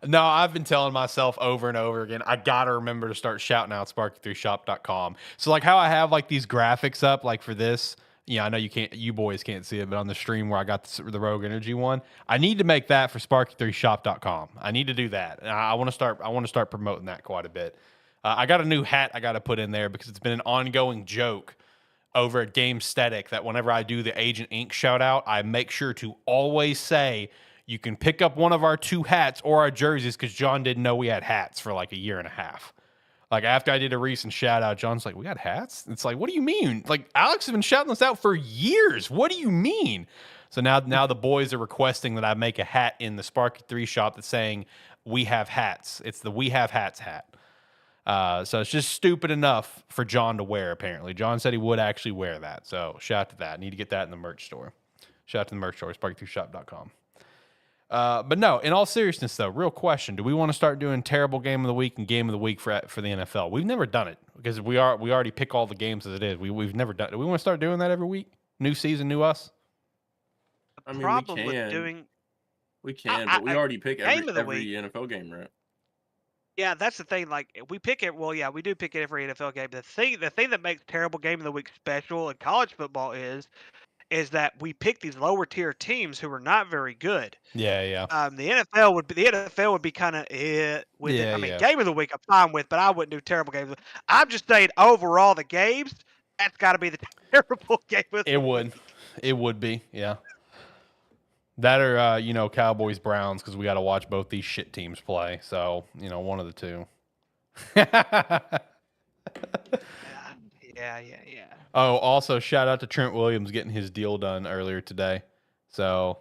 No, I've been telling myself over and over again, I gotta remember to start shouting out sparky3shop.com. So like how I have like these graphics up like for this, I know you boys can't see it, but on the stream where I got the Rogue Energy one, I need to make that for sparky3shop.com. I need to do that. And I want to start promoting that quite a bit. I got a new hat I got to put in there because it's been an ongoing joke over at Gamesthetic that whenever I do the Agent Inc. shout out, I make sure to always say you can pick up one of our 2 hats or our jerseys because John didn't know we had hats for like a year and a half. Like after I did a recent shout out, John's like, we got hats? It's like, what do you mean? Like Alex has been shouting this out for years. What do you mean? So now the boys are requesting that I make a hat in the Sparky 3 shop that's saying we have hats. It's the We Have Hats hat. So it's just stupid enough for John to wear, apparently. John said he would actually wear that. So shout out to that. I need to get that in the merch store. Shout out to the merch store, sparky3shop.com. But no, in all seriousness, though, real question: do we want to start doing terrible game of the week and game of the week for the NFL? We've never done it because we already pick all the games as it is. We've never done it. Do we want to start doing that every week? New season, new us. I mean, Problem we with can. doing We can, but we already pick game of the every week. NFL game, right? Yeah, that's the thing. Like we pick it. Well, yeah, we do pick it every NFL game. The thing that makes terrible game of the week special in college football is that we pick these lower tier teams who are not very good. Yeah. The NFL would be kind of with it. I mean, game of the week I'm fine with, but I wouldn't do terrible games. I'm just saying overall the games that's got to be the terrible game of the week. It would be, yeah. That or Cowboys Browns because we got to watch both these shit teams play. So one of the two. Yeah. Oh, also shout out to Trent Williams getting his deal done earlier today. So,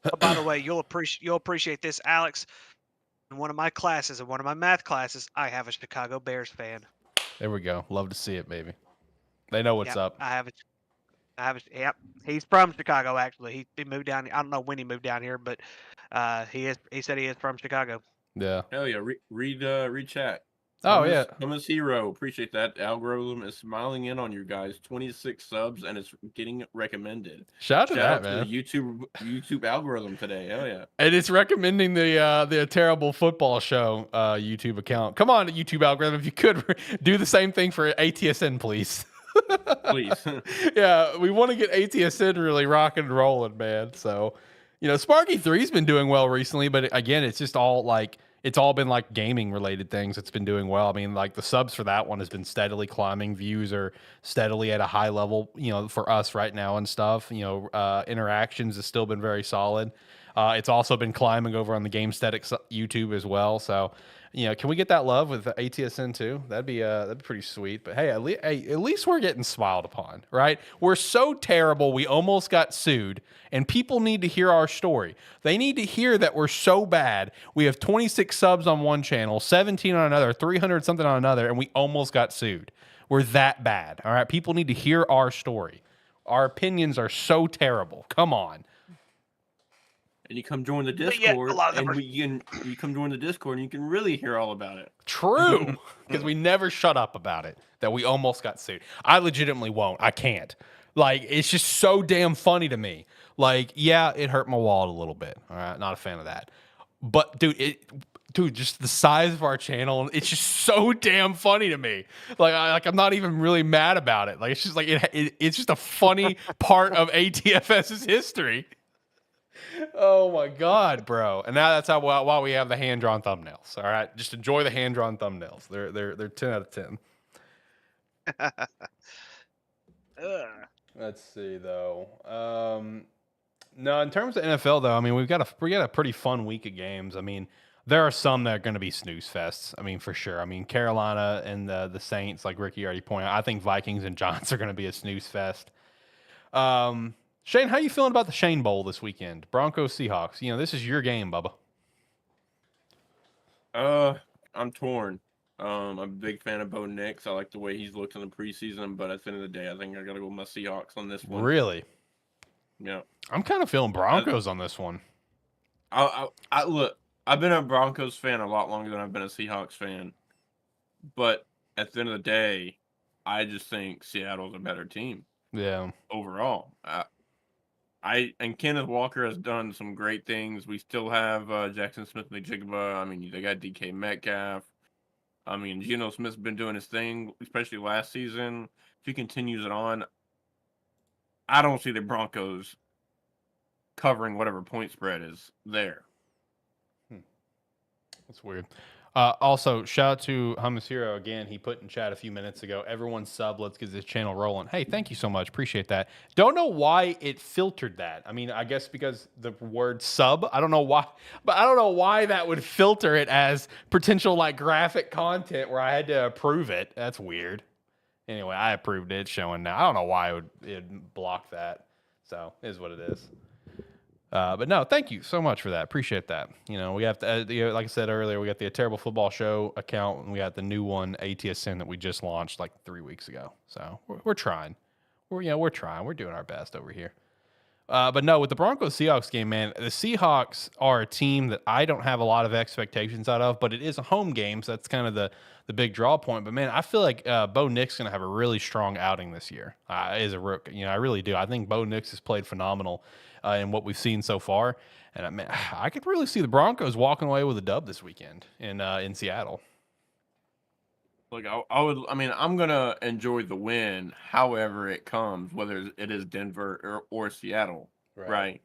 oh, by the way, you'll appreciate this, Alex. In one of my classes, in one of my math classes, I have a Chicago Bears fan. there we go. Love to see it, baby. They know what's up. I have yep. He's from Chicago, actually. He moved down. I don't know when he moved down here, but he said he is from Chicago. Yeah. Hell yeah. Read chat. Oh, yeah. Thomas Hero. Appreciate that. Algorithm is smiling in on you guys. 26 subs, and it's getting recommended. Shout out to that, man. The YouTube algorithm today. Hell yeah. And it's recommending the Terrible Football Show YouTube account. Come on, YouTube algorithm. If you could do the same thing for ATSN, please. Please. Yeah, we want to get ATSN really rocking and rolling, man. So, Sparky 3's been doing well recently, but again, it's just all it's all been like gaming related things. It's been doing well. I mean, like the subs for that one has been steadily climbing. Views are steadily at a high level, for us right now and stuff. Interactions has still been very solid. It's also been climbing over on the Gamestetic YouTube as well. So, can we get that love with ATSN too? That'd be pretty sweet. But hey, at least we're getting smiled upon, right? We're so terrible we almost got sued, and people need to hear our story. They need to hear that we're so bad. We have 26 subs on one channel, 17 on another, 300 something on another, and we almost got sued. We're that bad. All right, people need to hear our story. Our opinions are so terrible. Come on. And you come join the Discord, you come join the Discord, and you can really hear all about it. True, because we never shut up about it, that we almost got sued. I legitimately won't. I can't. Like, it's just so damn funny to me. Like, yeah, it hurt my wallet a little bit. All right, not a fan of that. But, dude, just the size of our channel, it's just so damn funny to me. Like, I'm not even really mad about it. Like, it's just like, it's just a funny part of ATFS's history. Oh my God, bro! And now that's why we have the hand drawn thumbnails. All right, just enjoy the hand drawn thumbnails. They're 10 out of 10. Let's see though. No, in terms of NFL though, I mean we got a pretty fun week of games. I mean there are some that are going to be snooze fests. I mean for sure. I mean Carolina and the Saints, like Ricky already pointed out. I think Vikings and Giants are going to be a snooze fest. Shane, how you feeling about the Shane Bowl this weekend? Broncos, Seahawks. This is your game, Bubba. I'm torn. I'm a big fan of Bo Nix. I like the way he's looked in the preseason, but at the end of the day, I think I got to go with my Seahawks on this one. Really? Yeah. I'm kind of feeling Broncos on this one. I look. I've been a Broncos fan a lot longer than I've been a Seahawks fan, but at the end of the day, I just think Seattle's a better team Yeah. overall. And Kenneth Walker has done some great things. We still have Jackson Smith-Njigba. I mean, they got DK Metcalf. I mean, Geno Smith's been doing his thing, especially last season. If he continues it on, I don't see the Broncos covering whatever point spread is there. That's weird. Also, shout out to Hummus Hero again. He put in chat a few minutes ago. Everyone sub. Let's get this channel rolling. Hey, thank you so much. Appreciate that. Don't know why it filtered that. I mean, I guess because the word sub. I don't know why, but I don't know why that would filter it as potential like graphic content where I had to approve it. That's weird. Anyway, I approved it. It's showing now. I don't know why it'd block that. So it is what it is. But no, thank you so much for that. Appreciate that. You know, we have to, like I said earlier, we got the Terrible Football Show account, and we got the new one, ATSN, that we just launched like 3 weeks ago. So we're trying. We're trying. We're doing our best over here. But no, with the Broncos-Seahawks game, man, the Seahawks are a team that I don't have a lot of expectations out of, but it is a home game, so that's kind of the big draw point. But man, I feel like Bo Nix going to have a really strong outing this year as a rookie. You know, I really do. I think Bo Nix has played phenomenal in what we've seen so far, and I could really see the Broncos walking away with a dub this weekend in Seattle. Like I'm gonna enjoy the win, however it comes, whether it is Denver or Seattle, right?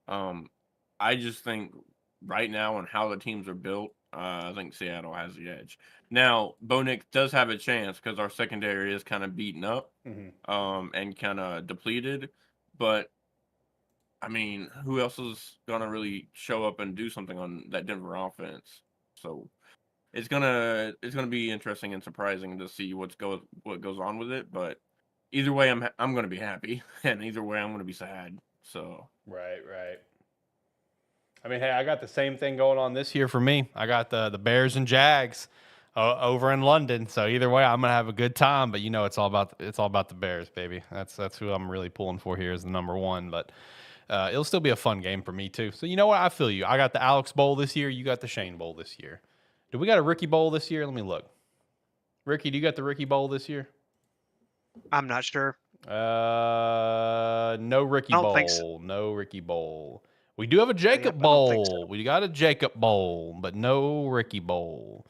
I just think right now and how the teams are built, I think Seattle has the edge. Now, Bo Nix does have a chance because our secondary is kind of beaten up, and kind of depleted. But I mean, who else is gonna really show up and do something on that Denver offense? So it's gonna be interesting and surprising to see what goes on with it. But either way, I'm gonna be happy, and either way, I'm gonna be sad. So right. I mean, hey, I got the same thing going on this year for me. I got the Bears and Jags over in London. So either way, I'm gonna have a good time. But you know, it's all about the Bears, baby. That's who I'm really pulling for here as the number one. But it'll still be a fun game for me too. So you know what? I feel you. I got the Alex Bowl this year. You got the Shane Bowl this year. Do we got a Ricky Bowl this year? Let me look. Ricky, do you got the Ricky Bowl this year? I'm not sure. No Ricky I don't Bowl. think so. No Ricky Bowl. We do have a Jacob I don't think Bowl. so. We got a Jacob Bowl, but no Ricky Bowl.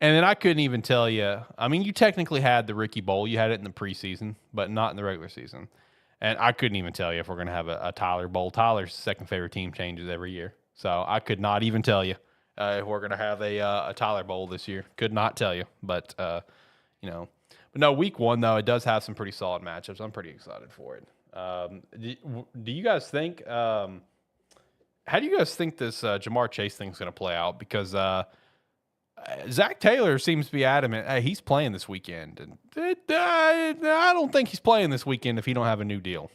And then I couldn't even tell you. I mean, you technically had the Ricky Bowl. You had it in the preseason, but not in the regular season. And I couldn't even tell you if we're going to have a Tyler Bowl. Tyler's second favorite team changes every year. So I could not even tell you if we're going to have a Tyler Bowl this year. Could not tell you. But, you know. But no, week one, though, it does have some pretty solid matchups. I'm pretty excited for it. Do you guys think how do you guys think this Jamar Chase thing's going to play out? Because Zach Taylor seems to be adamant. Hey, he's playing this weekend. And I don't think he's playing this weekend if he don't have a new deal.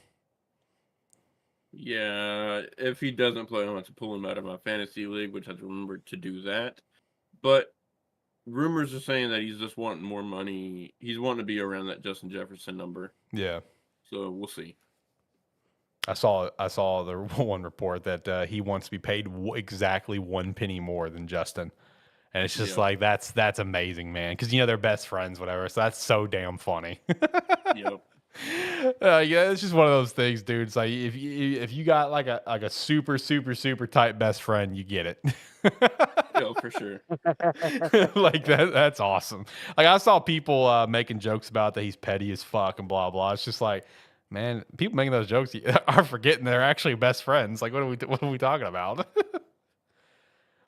yeah, if he doesn't play, I'm going to pull him out of my fantasy league, which I've remembered to do that. But rumors are saying that he's just wanting more money. He's wanting to be around that Justin Jefferson number. Yeah. So we'll see. I saw the one report that he wants to be paid exactly 1 penny more than Justin. And it's just like, that's amazing, man. Because, you know, they're best friends, whatever. So that's so damn funny. Yep. Yeah, it's just one of those things, dude. It's like if you got like a super tight best friend, you get it. Yeah, for sure. Like that's awesome. Like I saw people making jokes about that he's petty as fuck and blah blah. It's just like, man, people making those jokes are forgetting they're actually best friends. Like what are we talking about?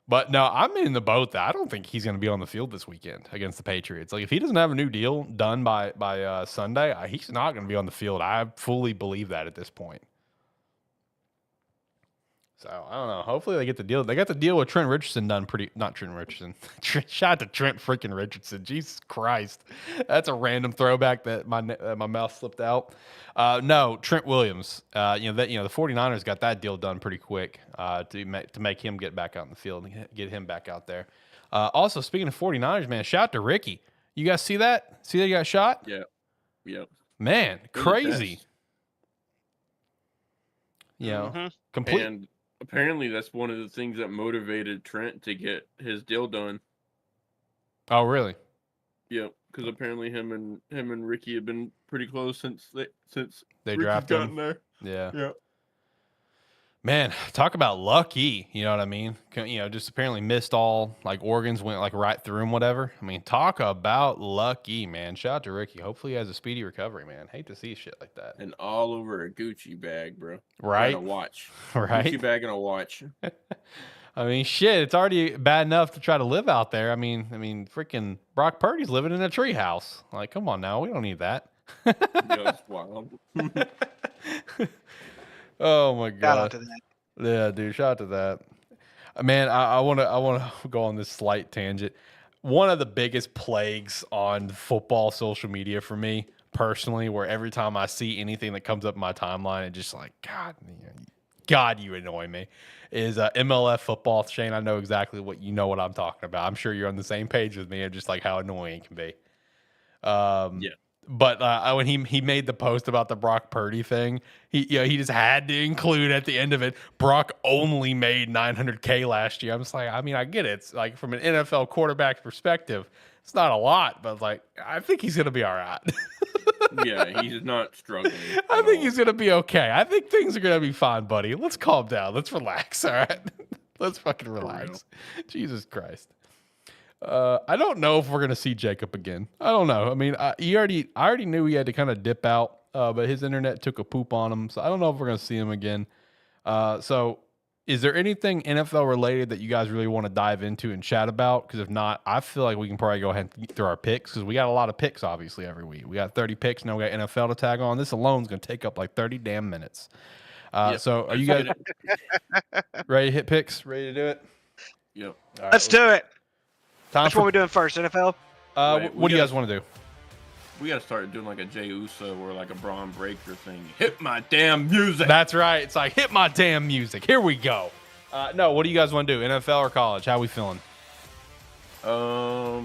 But no, I'm in the boat that I don't think he's going to be on the field this weekend against the Patriots. Like if he doesn't have a new deal done by Sunday, he's not going to be on the field. I fully believe that at this point. So I don't know. Hopefully they get the deal. They got the deal with Trent Richardson done not Trent Richardson. Shout out to Trent freaking Richardson. Jesus Christ, that's a random throwback that my mouth slipped out. No, Trent Williams. The 49ers got that deal done pretty quick to make him get back out in the field and get him back out there. Also, speaking of 49ers, man, shout out to Ricky. You guys see that? See that he got shot? Yeah. Yep. Man, Those are crazy. tests. You know, Mhm. complete. And apparently that's one of the things that motivated Trent to get his deal done. Oh, really? Yep. Because apparently him and Ricky have been pretty close since They Ricky's drafted gotten him. there. Yeah. Yep. Man, talk about lucky. You know what I mean? You know, just apparently missed all, like, organs went, like, right through him, whatever. I mean, talk about lucky, man. Shout out to Ricky. Hopefully he has a speedy recovery, man. Hate to see shit like that. And all over a Gucci bag, bro. Right? And a watch. Right? Gucci bag and a watch. I mean, shit, it's already bad enough to try to live out there. I mean, freaking Brock Purdy's living in a treehouse. Like, come on now. We don't need that. Yeah, that's wild. Oh, my Shout God. out to that. Yeah, dude. Shout out to that. Man, I wanna go on this slight tangent. One of the biggest plagues on football social media for me personally, where every time I see anything that comes up in my timeline, it just like, God, you annoy me, is MLF football. Shane, I know exactly what I'm talking about. I'm sure you're on the same page with me of just like how annoying it can be. Yeah. But when he made the post about the Brock Purdy thing, he just had to include at the end of it, Brock only made $900K last year. I'm just like, I mean, I get it. It's like from an NFL quarterback perspective, it's not a lot, but like, I think he's gonna be all right. Yeah, he's not struggling. I think he's gonna be okay. I think things are gonna be fine, buddy. Let's calm down. Let's relax. All right, let's fucking relax. Jesus Christ. I don't know if we're gonna see Jacob again. I don't know. I mean, I already knew he had to kind of dip out, but his internet took a poop on him, so I don't know if we're gonna see him again. So, is there anything NFL related that you guys really want to dive into and chat about? Because if not, I feel like we can probably go ahead and through our picks because we got a lot of picks obviously every week. We got 30 picks, now we got NFL to tag on. This alone is gonna take up like 30 damn minutes. So, are you guys ready to hit picks? Ready to do it? Yep. All right, Let's do it. Time Which one we doing first? NFL? Wait, what do you guys want to do? We gotta start doing like a Jey Uso or like a Braun Breaker thing. Hit my damn music. That's right. It's like, hit my damn music. Here we go. No, what do you guys want to do? NFL or college? How we feeling? I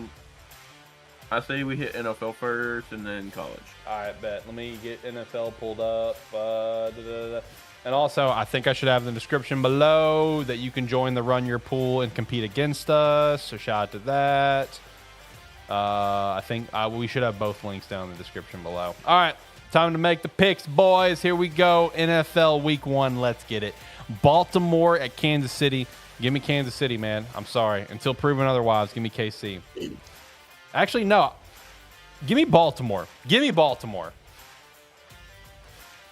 say we hit NFL first and then college. All right, bet. Let me get NFL pulled up. And also, I think I should have in the description below that you can join the Run Your Pool and compete against us. So shout out to that. I think we should have both links down in the description below. All right, time to make the picks, boys. Here we go. NFL Week 1. Let's get it. Baltimore at Kansas City. Give me Kansas City, man. I'm sorry. Until proven otherwise, give me KC. Actually, no. Give me Baltimore. Give me Baltimore.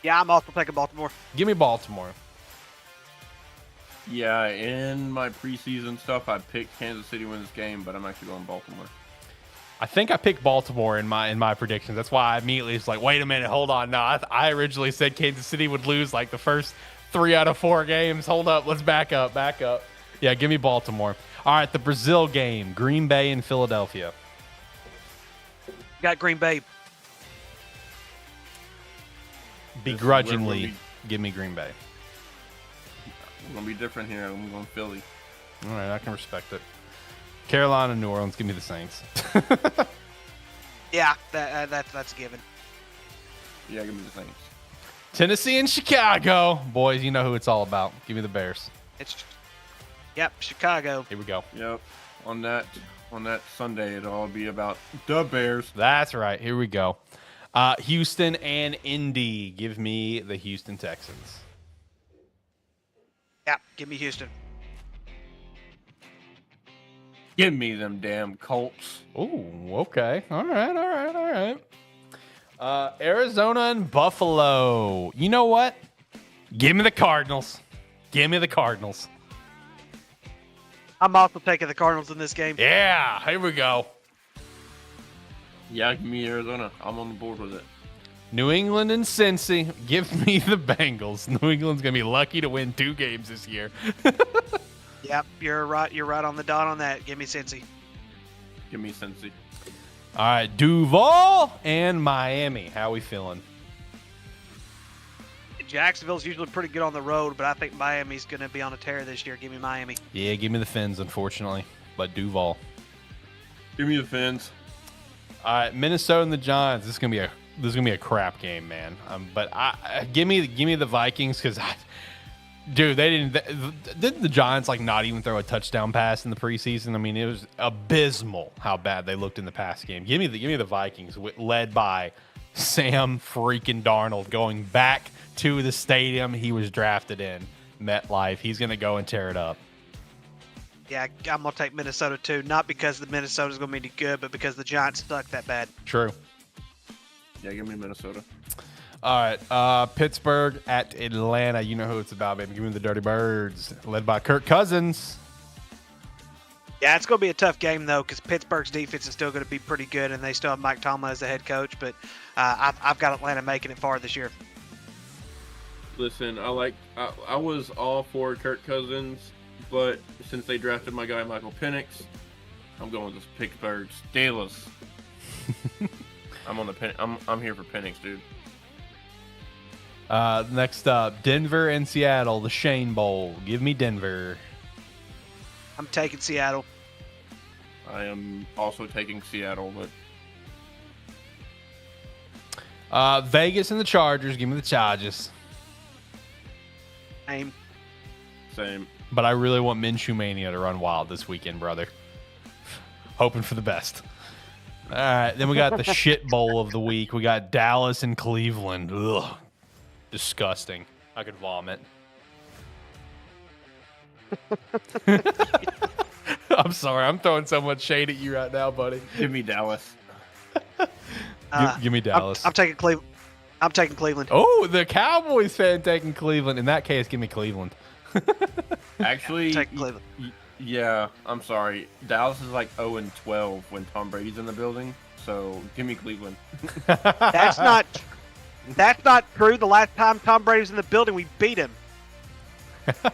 Yeah, I'm also taking Baltimore. Give me Baltimore. Yeah, in my preseason stuff, I picked Kansas City to win this game, but I'm actually going Baltimore. I think I picked Baltimore in my predictions. That's why I immediately was like, wait a minute, hold on. No, I originally said Kansas City would lose like the first 3 out of 4 games. Hold up, let's back up. Yeah, give me Baltimore. All right, the Brazil game, Green Bay and Philadelphia. Got Green Bay. Begrudgingly, give me Green Bay. We're going to be different here. I'm going Philly. All right, I can respect it. Carolina, New Orleans, give me the Saints. Yeah, that's a given. Yeah, give me the Saints. Tennessee and Chicago. Boys, you know who it's all about. Give me the Bears. Yep, Chicago. Here we go. Yep. On that Sunday, it'll all be about the Bears. That's right. Here we go. Houston and Indy. Give me the Houston Texans. Yeah, give me Houston. Give me them damn Colts. Ooh, okay. All right. Arizona and Buffalo. You know what? Give me the Cardinals. I'm also taking the Cardinals in this game. Yeah, here we go. Yeah, give me Arizona. I'm on the board with it. New England and Cincy. Give me the Bengals. New England's going to be lucky to win 2 games this year. Yep, you're right. You're right on the dot on that. Give me Cincy. Give me Cincy. All right, Duval and Miami. How we feeling? Jacksonville's usually pretty good on the road, but I think Miami's going to be on a tear this year. Give me Miami. Yeah, give me the Fins, unfortunately. But Duval. Give me the Fins. All right, Minnesota and the Giants. This is gonna be a crap game, man. But give me the Vikings because, dude, didn't the Giants like not even throw a touchdown pass in the preseason? I mean, it was abysmal how bad they looked in the past game. Give me the Vikings, led by Sam freaking Darnold, going back to the stadium he was drafted in, MetLife. He's gonna go and tear it up. Yeah, I'm going to take Minnesota too. Not because the Minnesota's going to be any good, but because the Giants suck that bad. True. Yeah, give me Minnesota. All right, Pittsburgh at Atlanta. You know who it's about, baby. Give me the Dirty Birds, led by Kirk Cousins. Yeah, it's going to be a tough game, though, because Pittsburgh's defense is still going to be pretty good, and they still have Mike Tomlin as the head coach. But I've got Atlanta making it far this year. Listen, I was all for Kirk Cousins, but since they drafted my guy Michael Penix, I'm going with the Pittsburgh Steelers. I'm here for Penix, dude. Next up, Denver and Seattle, the Shane Bowl. Give me Denver. I'm taking Seattle. I am also taking Seattle, but Vegas and the Chargers. Give me the Chargers. Same. But I really want Minshew Mania to run wild this weekend, brother. Hoping for the best. All right, then we got the shit bowl of the week. We got Dallas and Cleveland. Ugh, disgusting. I could vomit. I'm sorry. I'm throwing so much shade at you right now, buddy. Give me Dallas. Give me Dallas. I'm taking Cleveland. I'm taking Cleveland. Oh, the Cowboys fan taking Cleveland. In that case, give me Cleveland. Actually, Take Cleveland. Yeah, I'm sorry. Dallas is like 0-12 when Tom Brady's in the building, so give me Cleveland. That's not true. The last time Tom Brady was in the building, we beat him. All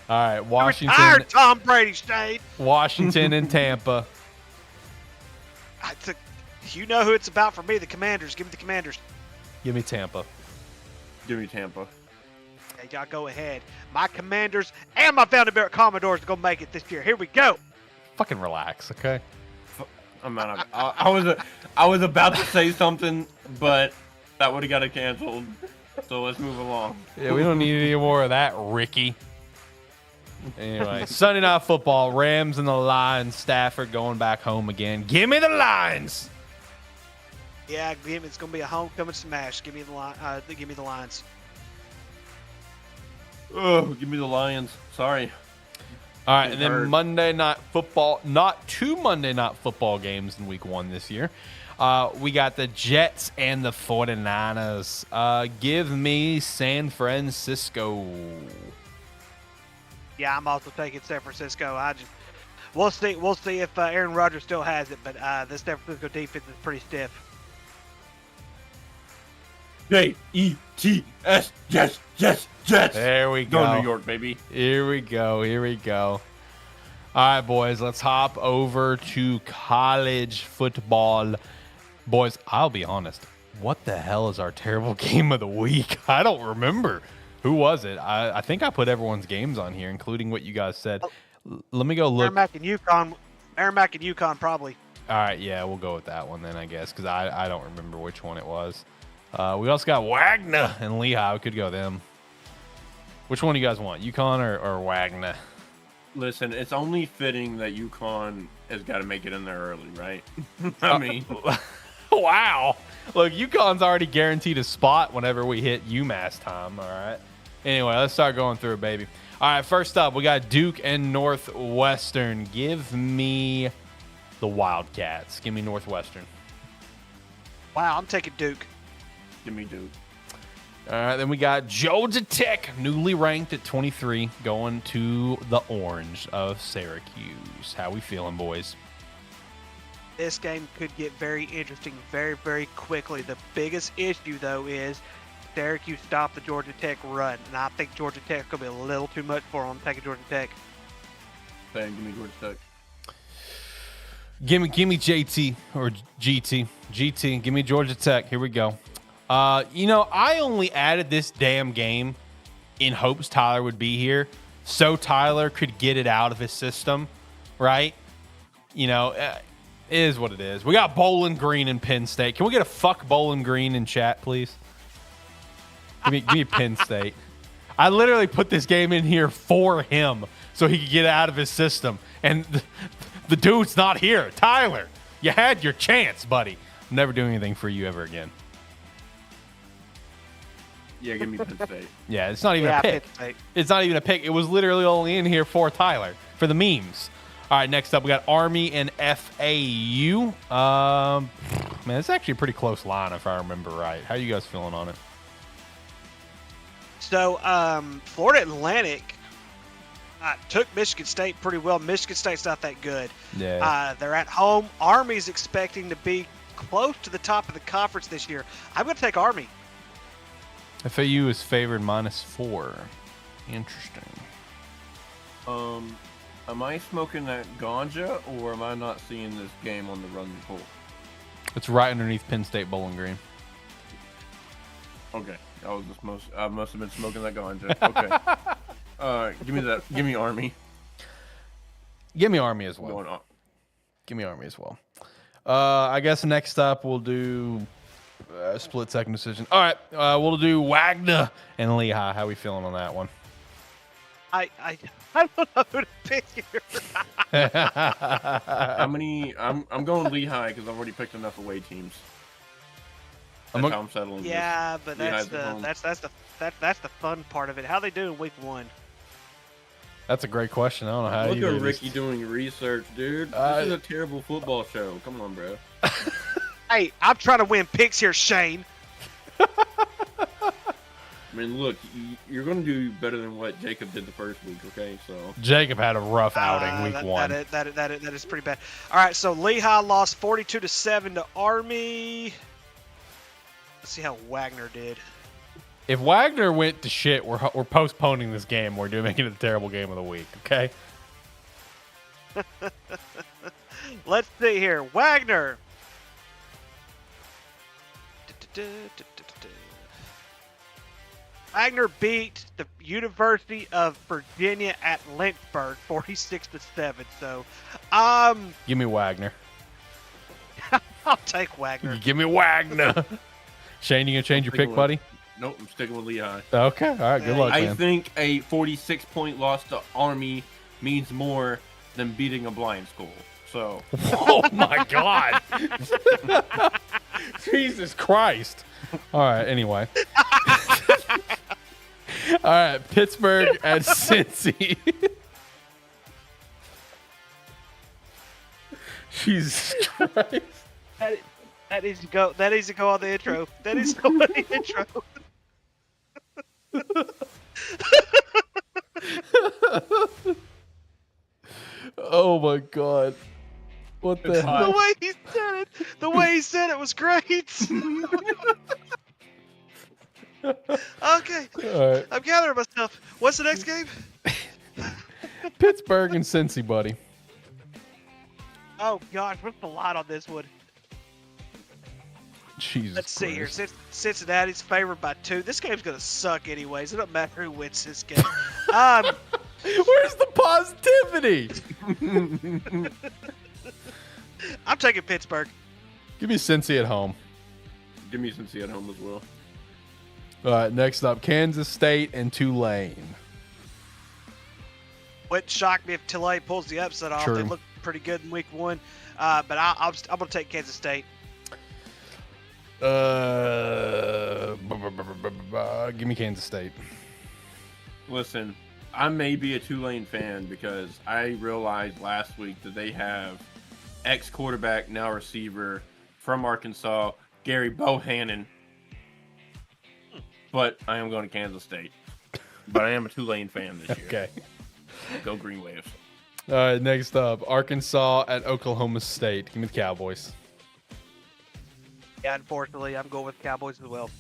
right, Washington. Retired Tom Brady stayed. Washington and Tampa. You know who it's about for me, the Commanders. Give me the Commanders. Give me Tampa. Give me Tampa. Okay, y'all go ahead. My Commanders and my Vanderbilt Commodores are going to make it this year. Here we go. Fucking relax, okay? I'm not. I was about to say something, but that would have got it canceled. So let's move along. Yeah, we don't need any more of that, Ricky. Anyway, Sunday Night Football, Rams and the Lions. Stafford going back home again. Give me the Lions. Yeah, it's going to be a homecoming smash. Give me the Lions. Oh, give me the Lions. Sorry. All right, and then Monday Night Football. Not two Monday Night Football games in Week 1 this year. We got the Jets and the 49ers. Give me San Francisco. Yeah, I'm also taking San Francisco. We'll see if Aaron Rodgers still has it, but this San Francisco defense is pretty stiff. J-E-T-S. Yes. There we go. Go New York, baby. Here we go. All right, boys, let's hop over to college football. Boys, I'll be honest. What the hell is our terrible game of the week? I don't remember. Who was it? I think I put everyone's games on here, including what you guys said. Let me go look. Aaron Mack and UConn probably. All right, yeah, we'll go with that one then, I guess, because I don't remember which one it was. We also got Wagner and Lehigh. We could go them. Which one do you guys want, UConn or Wagner? Listen, it's only fitting that UConn has got to make it in there early, right? I mean, wow. Look, UConn's already guaranteed a spot whenever we hit UMass time, all right? Anyway, let's start going through it, baby. All right, first up, we got Duke and Northwestern. Give me the Wildcats. Give me Northwestern. Wow, I'm taking Duke. give me Duke. All right, then we got Georgia Tech, newly ranked at 23, going to the Orange of Syracuse. How we feeling, boys? This game could get very interesting very, very quickly. The biggest issue, though, is Syracuse stopped the Georgia Tech run, and I think Georgia Tech could be a little too much for them. Taking Georgia Tech. Bang, give me Georgia Tech. Give me JT or GT. GT, give me Georgia Tech. Here we go. I only added this damn game in hopes Tyler would be here so Tyler could get it out of his system, right? you know, it is what it is. We got Bowling Green and Penn State. Can we get a fuck Bowling Green in chat, please? Give me Penn State. I literally put this game in here for him so he could get out of his system. And the dude's not here. Tyler, you had your chance, buddy. I'm never doing anything for you ever again. Yeah, give me Penn State. Yeah, it's not even a pick. It's not even a pick. It was literally only in here for Tyler, for the memes. All right, next up, we got Army and FAU. Man, it's actually a pretty close line if I remember right. How are you guys feeling on it? So, Florida Atlantic took Michigan State pretty well. Michigan State's not that good. Yeah. They're at home. Army's expecting to be close to the top of the conference this year. I'm going to take Army. FAU is favored -4. Interesting. Am I smoking that ganja, or am I not seeing this game on the run pull? It's right underneath Penn State Bowling Green. Okay, I must have been smoking that ganja. Okay, give me that. Give me Army. Give me Army as well. Going on. Give me Army as well. I guess next up we'll do split second decision. All right, we'll do Wagner and Lehigh. How we feeling on that one? I don't know who to pick here. How many? I'm going Lehigh because I've already picked enough away teams. That's how I'm settling. Yeah, but that's Lehigh's the fun part of it. How they do in week 1? That's a great question. I don't know how Look you at do Ricky this. doing research, dude. This is a terrible football show. Come on, bro. Hey, I'm trying to win picks here, Shane. I mean, look, you're going to do better than what Jacob did the first week, okay? So Jacob had a rough outing week 1. That is pretty bad. All right, so Lehigh lost 42-7 to Army. Let's see how Wagner did. If Wagner went to shit, we're postponing this game. We're making it a terrible game of the week, okay? Let's see here. Wagner. Wagner beat the University of Virginia at Lynchburg 46-7. So, Give me Wagner. I'll take Wagner. Give me Wagner. Shane, you gonna change your pick, buddy? nope, I'm sticking with Lehigh. Okay, all right, good luck, I man. think a 46-point loss to Army means more than beating a blind school. So. Oh my God. Jesus Christ. All right, anyway. All right, Pittsburgh at Cincy. Jesus Christ. That needs to go. That needs to go on the intro. That needs to go on the intro. Oh my God. What the hell? The way he said it. The way he said it was great. Okay. All right. I'm gathering myself. What's the next game? Pittsburgh and Cincy, buddy. Oh gosh, what's the line on this one? Jesus Let's see here. Christ. Cincinnati's favored by 2. This game's gonna suck anyways. It doesn't matter who wins this game. Where's the positivity? I'm taking Pittsburgh. Give me Cincy at home. Give me Cincy at home as well. All right, next up, Kansas State and Tulane. Wouldn't shock me if Tulane pulls the upset off. True. They looked pretty good in week 1. But I'm going to take Kansas State. Give me Kansas State. Listen, I may be a Tulane fan because I realized last week that they have ex-quarterback, now receiver from Arkansas, Gary Bohannon. But I am going to Kansas State. But I am a Tulane fan this year. Okay. Go Green Waves. All right, next up, Arkansas at Oklahoma State. Give me the Cowboys. Yeah, unfortunately, I'm going with Cowboys as well.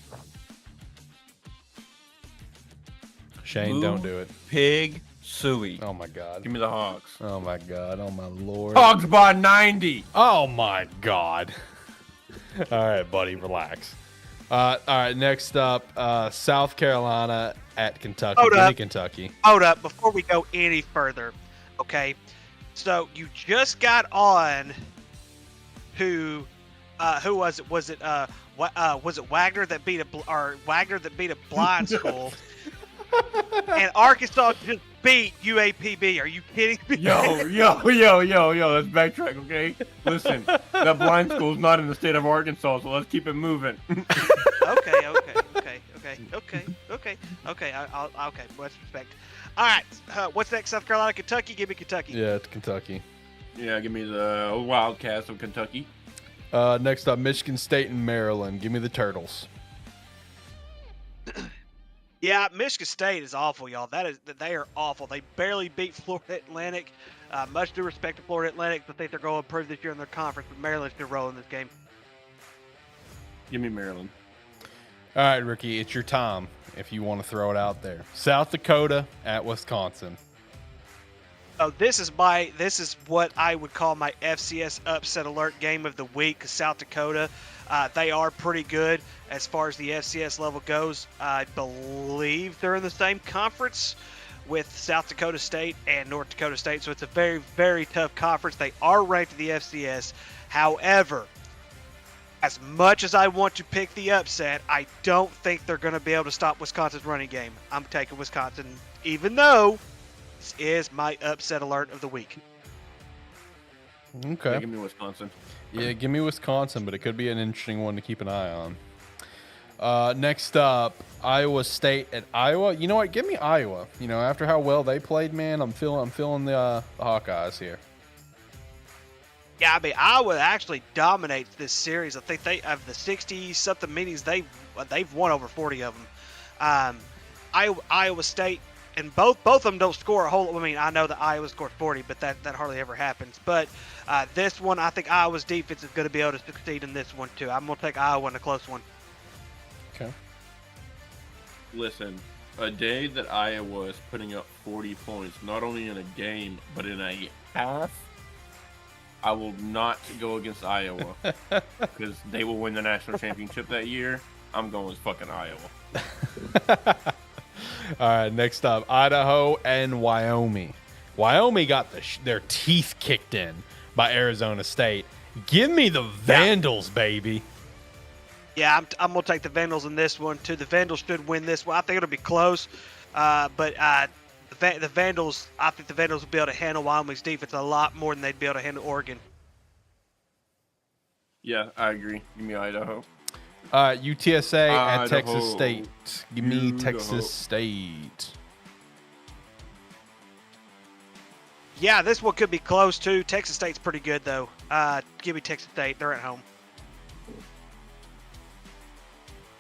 Shane, don't do it. Pig suey. Oh my God. Give me the Hawks. Oh my God. Oh my Lord. Hogs by 90. Oh my God. All right, buddy, relax. All right, next up, South Carolina at Kentucky. Hold Give me up. Kentucky. Hold up. Before we go any further, okay? So you just got on. Who was it? Was it Wagner that beat a blind school? And Arkansas just beat UAPB. Are you kidding me? Yo, let's backtrack, okay? Listen, that blind school's not in the state of Arkansas, so let's keep it moving. Okay. Okay. Much respect. All right. What's next? South Carolina, Kentucky. Give me Kentucky. Yeah, it's Kentucky. Yeah, give me the Wildcats of Kentucky. Next up, Michigan State and Maryland. Give me the Turtles. Yeah, Michigan State is awful, y'all. They are awful. They barely beat Florida Atlantic. Much due respect to Florida Atlantic, I think they're going to improve this year in their conference. But Maryland's going to roll in this game. Give me Maryland. All right, Ricky, it's your time if you want to throw it out there. South Dakota at Wisconsin. Oh, this is what I would call my FCS upset alert game of the week. 'Cause South Dakota, they are pretty good as far as the FCS level goes. I believe they're in the same conference with South Dakota State and North Dakota State, so it's a very, very tough conference. They are ranked in the FCS. However, as much as I want to pick the upset, I don't think they're going to be able to stop Wisconsin's running game. I'm taking Wisconsin, even though this is my upset alert of the week. Okay. Yeah, give me Wisconsin. Yeah, give me Wisconsin, but it could be an interesting one to keep an eye on. Next up, Iowa State at Iowa. You know what? Give me Iowa. You know, after how well they played, man, I'm feeling the Hawkeyes here. Yeah, I mean, Iowa actually dominates this series. I think they of the 60-something meetings they've won over 40 of them. Iowa State, and both of them don't score a whole. I mean, I know that Iowa scored 40, but that hardly ever happens. But this one, I think Iowa's defense is going to be able to succeed in this one too. I'm going to take Iowa in a close one. Okay. Listen, a day that Iowa is putting up 40 points, not only in a game, but in a half, I will not go against Iowa because they will win the national championship that year. I'm going with fucking Iowa. All right, next up, Idaho and Wyoming. Wyoming got their teeth kicked in by Arizona State. Give me the Vandals, baby. Yeah, I'm going to take the Vandals in this one, too. The Vandals should win this one. I think it'll be close, but the Vandals, I think the Vandals will be able to handle Wyoming's defense a lot more than they'd be able to handle Oregon. Yeah, I agree. Give me Idaho. UTSA at Idaho. Texas State. Give me Idaho. Texas State. Yeah, this one could be close, too. Texas State's pretty good, though. Give me Texas State. They're at home.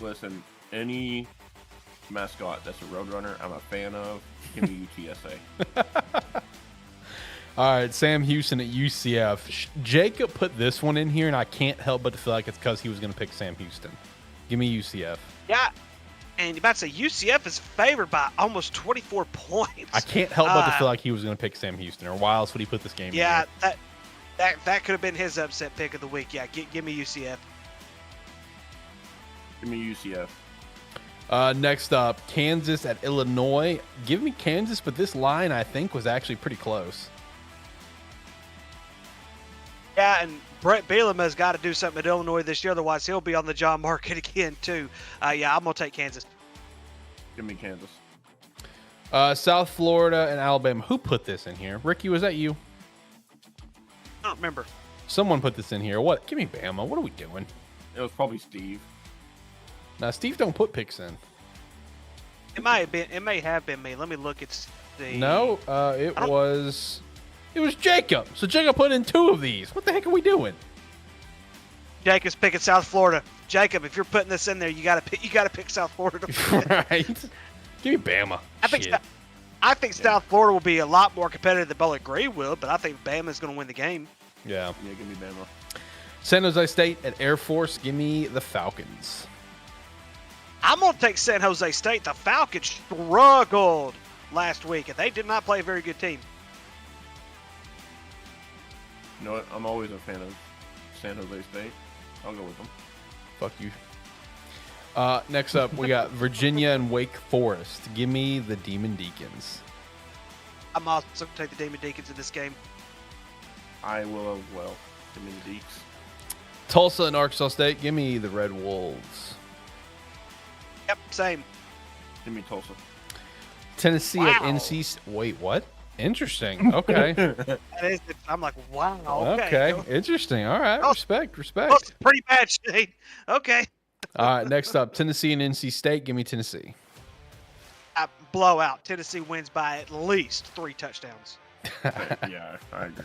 Listen, any mascot that's a Roadrunner, I'm a fan of. Give me UTSA. All right, Sam Houston at UCF. Jacob put this one in here, and I can't help but to feel like it's because he was going to pick Sam Houston. Give me UCF. Yeah, and about to say UCF is favored by almost 24 points. I can't help but to feel like he was going to pick Sam Houston, or why else would he put this game Yeah, in here? that could have been his upset pick of the week. Yeah, give me UCF. Give me UCF. Next up, Kansas at Illinois. Give me Kansas, but this line, I think, was actually pretty close. Yeah, and Brett Bielema has got to do something at Illinois this year, otherwise he'll be on the job market again, too. Yeah, I'm going to take Kansas. Give me Kansas. South Florida and Alabama. Who put this in here? Ricky, was that you? I don't remember. Someone put this in here. What? Give me Bama. What are we doing? It was probably Steve. Now, Steve don't put picks in. It may have been me. Let me look at the. No, it was Jacob. So Jacob put in 2 of these. What the heck are we doing? Jacob's picking South Florida. Jacob, if you're putting this in there, you got to pick South Florida. Right. Give me Bama. I think South Florida will be a lot more competitive than Bowling Green will, but I think Bama's going to win the game. Yeah. Yeah, give me Bama. San Jose State at Air Force. Give me the Falcons. I'm going to take San Jose State. The Falcons struggled last week, and they did not play a very good team. You know what? I'm always a fan of San Jose State. I'll go with them. Fuck you. Next up, we got Virginia and Wake Forest. Give me the Demon Deacons. I'm also going to take the Demon Deacons in this game. I will as well. Give me the Deeks. Tulsa and Arkansas State. Give me the Red Wolves. Yep, same. Give me Tulsa. Tennessee at Wow. NC. Wait, what? Interesting. Okay. That is, I'm like, wow. Okay. Okay. Interesting. All right. Oh. Respect. Oh, Respect. it's pretty bad shade. Okay. All right. Next up, Tennessee and NC State. Give me Tennessee. Blowout. Tennessee wins by at least 3 touchdowns. Yeah, I agree.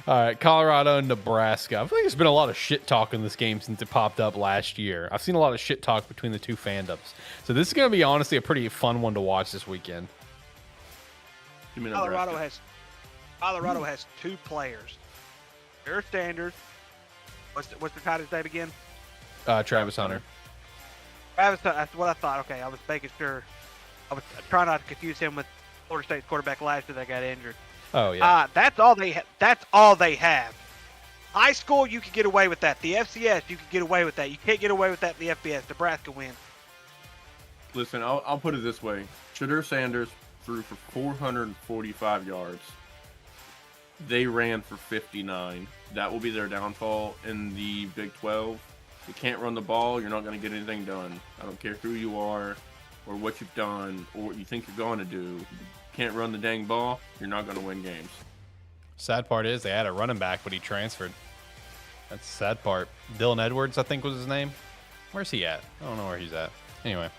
All right, Colorado and Nebraska. I think there's been a lot of shit talk in this game since it popped up last year. I've seen a lot of shit talk between the two fandoms. So this is going to be honestly a pretty fun one to watch this weekend. Give me Colorado Nebraska. has 2 players. Their standards. What's the tight name again? Travis Hunter. Travis, that's what I thought. Okay, I was making sure. I was trying not to confuse him with Florida State's quarterback last year that got injured. Oh yeah. That's all they that's all they have. High school, you can get away with that. The FCS, you can get away with that. You can't get away with that in the FBS. Nebraska wins. Listen, I'll put it this way. Shadur Sanders threw for 445 yards. They ran for 59. That will be their downfall in the Big 12. You can't run the ball, you're not going to get anything done. I don't care who you are or what you've done or what you think you're going to do. Can't run the dang ball, you're not going to win games. Sad part is they had a running back, but he transferred. That's the sad part. Dylan Edwards, I think was his name. Where's he at? I don't know where he's at. Anyway.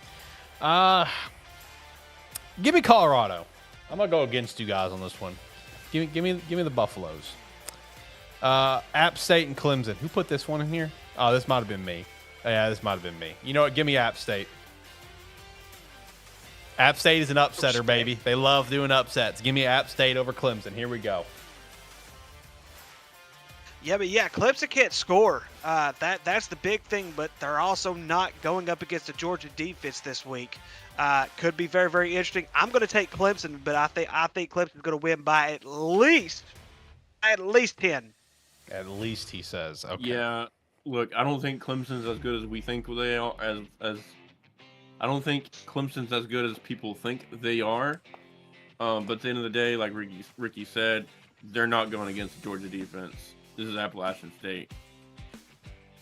Give me Colorado. I'm gonna go against you guys on this one. Give me the Buffaloes. App State and Clemson. Who put this one in here? Oh, this might have been me. Yeah, this might have been me. You know what? Give me App State. App State is an upsetter, baby. They love doing upsets. Give me App State over Clemson. Here we go. Yeah, but yeah, Clemson can't score. That's the big thing, but they're also not going up against the Georgia defense this week. Could be very, very interesting. I'm going to take Clemson, but I think Clemson's going to win by at least 10. At least he says. Okay. Yeah, look, I don't think Clemson's as good as we think they are. I don't think Clemson's as good as people think they are. But at the end of the day, like Ricky said, they're not going against the Georgia defense. This is Appalachian State.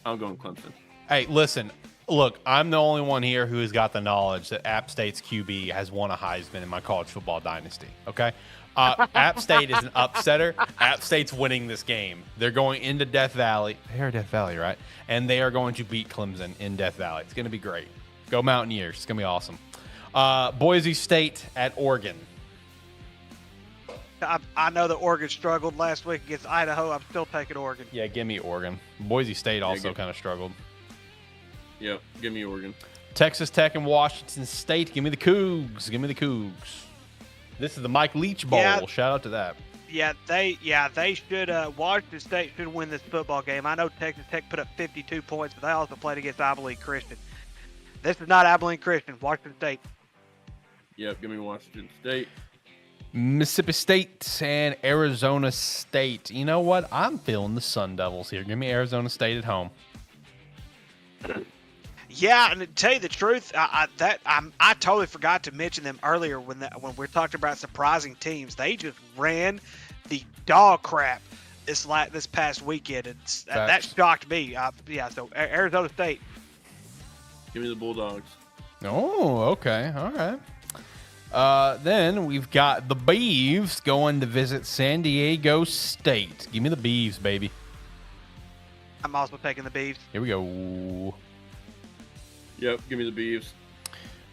I'm going Clemson. Hey, listen. Look, I'm the only one here who has got the knowledge that App State's QB has won a Heisman in my college football dynasty. Okay? App State is an upsetter. App State's winning this game. They're going into Death Valley. They are Death Valley, right? And they are going to beat Clemson in Death Valley. It's going to be great. Go Mountaineers. It's going to be awesome. Boise State at Oregon. I know that Oregon struggled last week against Idaho. I'm still taking Oregon. Yeah, give me Oregon. Boise State also kind of struggled. Yep, give me Oregon. Texas Tech and Washington State. Give me the Cougs. Give me the Cougs. This is the Mike Leach Bowl. Yeah. Shout out to that. Yeah, they should. Washington State should win this football game. I know Texas Tech put up 52 points, but they also played against Abilene Christian. This is not Abilene Christian. Washington State. Yep, give me Washington State. Mississippi State and Arizona State. You know what? I'm feeling the Sun Devils here. Give me Arizona State at home. Yeah, and to tell you the truth, I totally forgot to mention them earlier when we're talking about surprising teams. They just ran the dog crap this past weekend, and that shocked me. So Arizona State. Give me the Bulldogs. Oh, okay. All right. Then we've got the Beavs going to visit San Diego State. Give me the Beavs, baby. I'm also taking the Beavs. Here we go. Yep, give me the Beavs.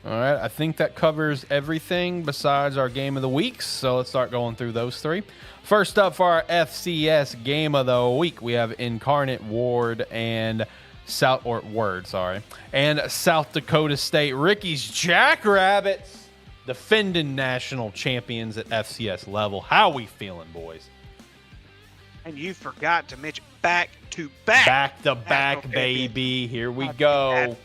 All right, I think that covers everything besides our game of the week. So let's start going through those three. First up for our FCS game of the week, we have Incarnate Ward and South Dakota State. Ricky's Jackrabbits, defending national champions at FCS level. How we feeling, boys? And you forgot to mention back-to-back. Back-to-back, baby. Here we go.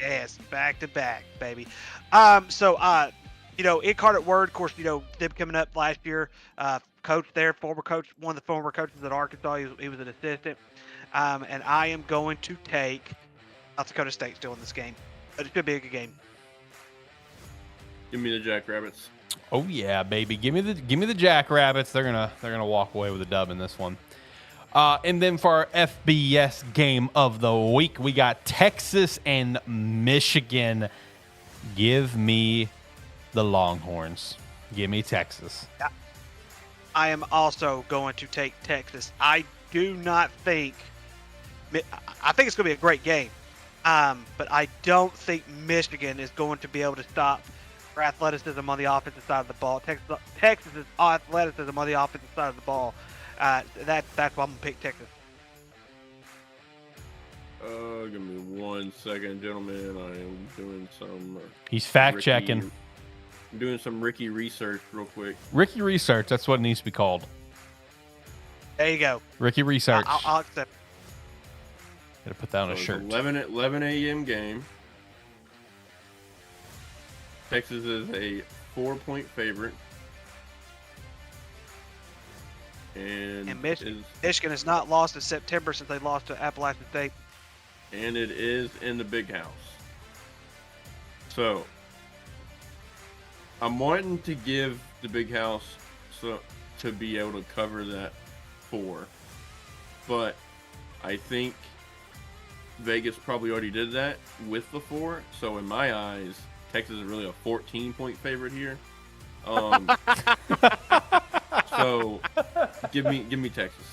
Yes, back-to-back, baby. Incarnate Word, of course, them coming up last year, coach there, former coach, one of the former coaches at Arkansas. He was an assistant. And I am going to take South Dakota State still in this game. But it should be a good game. Give me the Jackrabbits. Oh yeah, baby. Give me the Jackrabbits. They're gonna walk away with a dub in this one. And then for our FBS game of the week, we got Texas and Michigan. Give me the Longhorns. Give me Texas. I am also going to take Texas. I do not think – I think it's going to be a great game. But I don't think Michigan is going to be able to stop their athleticism on the offensive side of the ball. Texas's athleticism on the offensive side of the ball. That's why I'm going to pick Texas. Give me 1 second, gentlemen. I am doing some. He's fact checking. I'm doing some Ricky research real quick. Ricky research. That's what it needs to be called. There you go. Ricky research. I'll accept. Gotta put that on a shirt. 11 a.m. game. Texas is a 4-point favorite. And Michigan has not lost in September since they lost to Appalachian State. And it is in the Big House. So, I'm wanting to give the Big House to be able to cover that 4. But I think Vegas probably already did that with the 4. So, in my eyes, Texas is really a 14-point favorite here. So, give me Texas.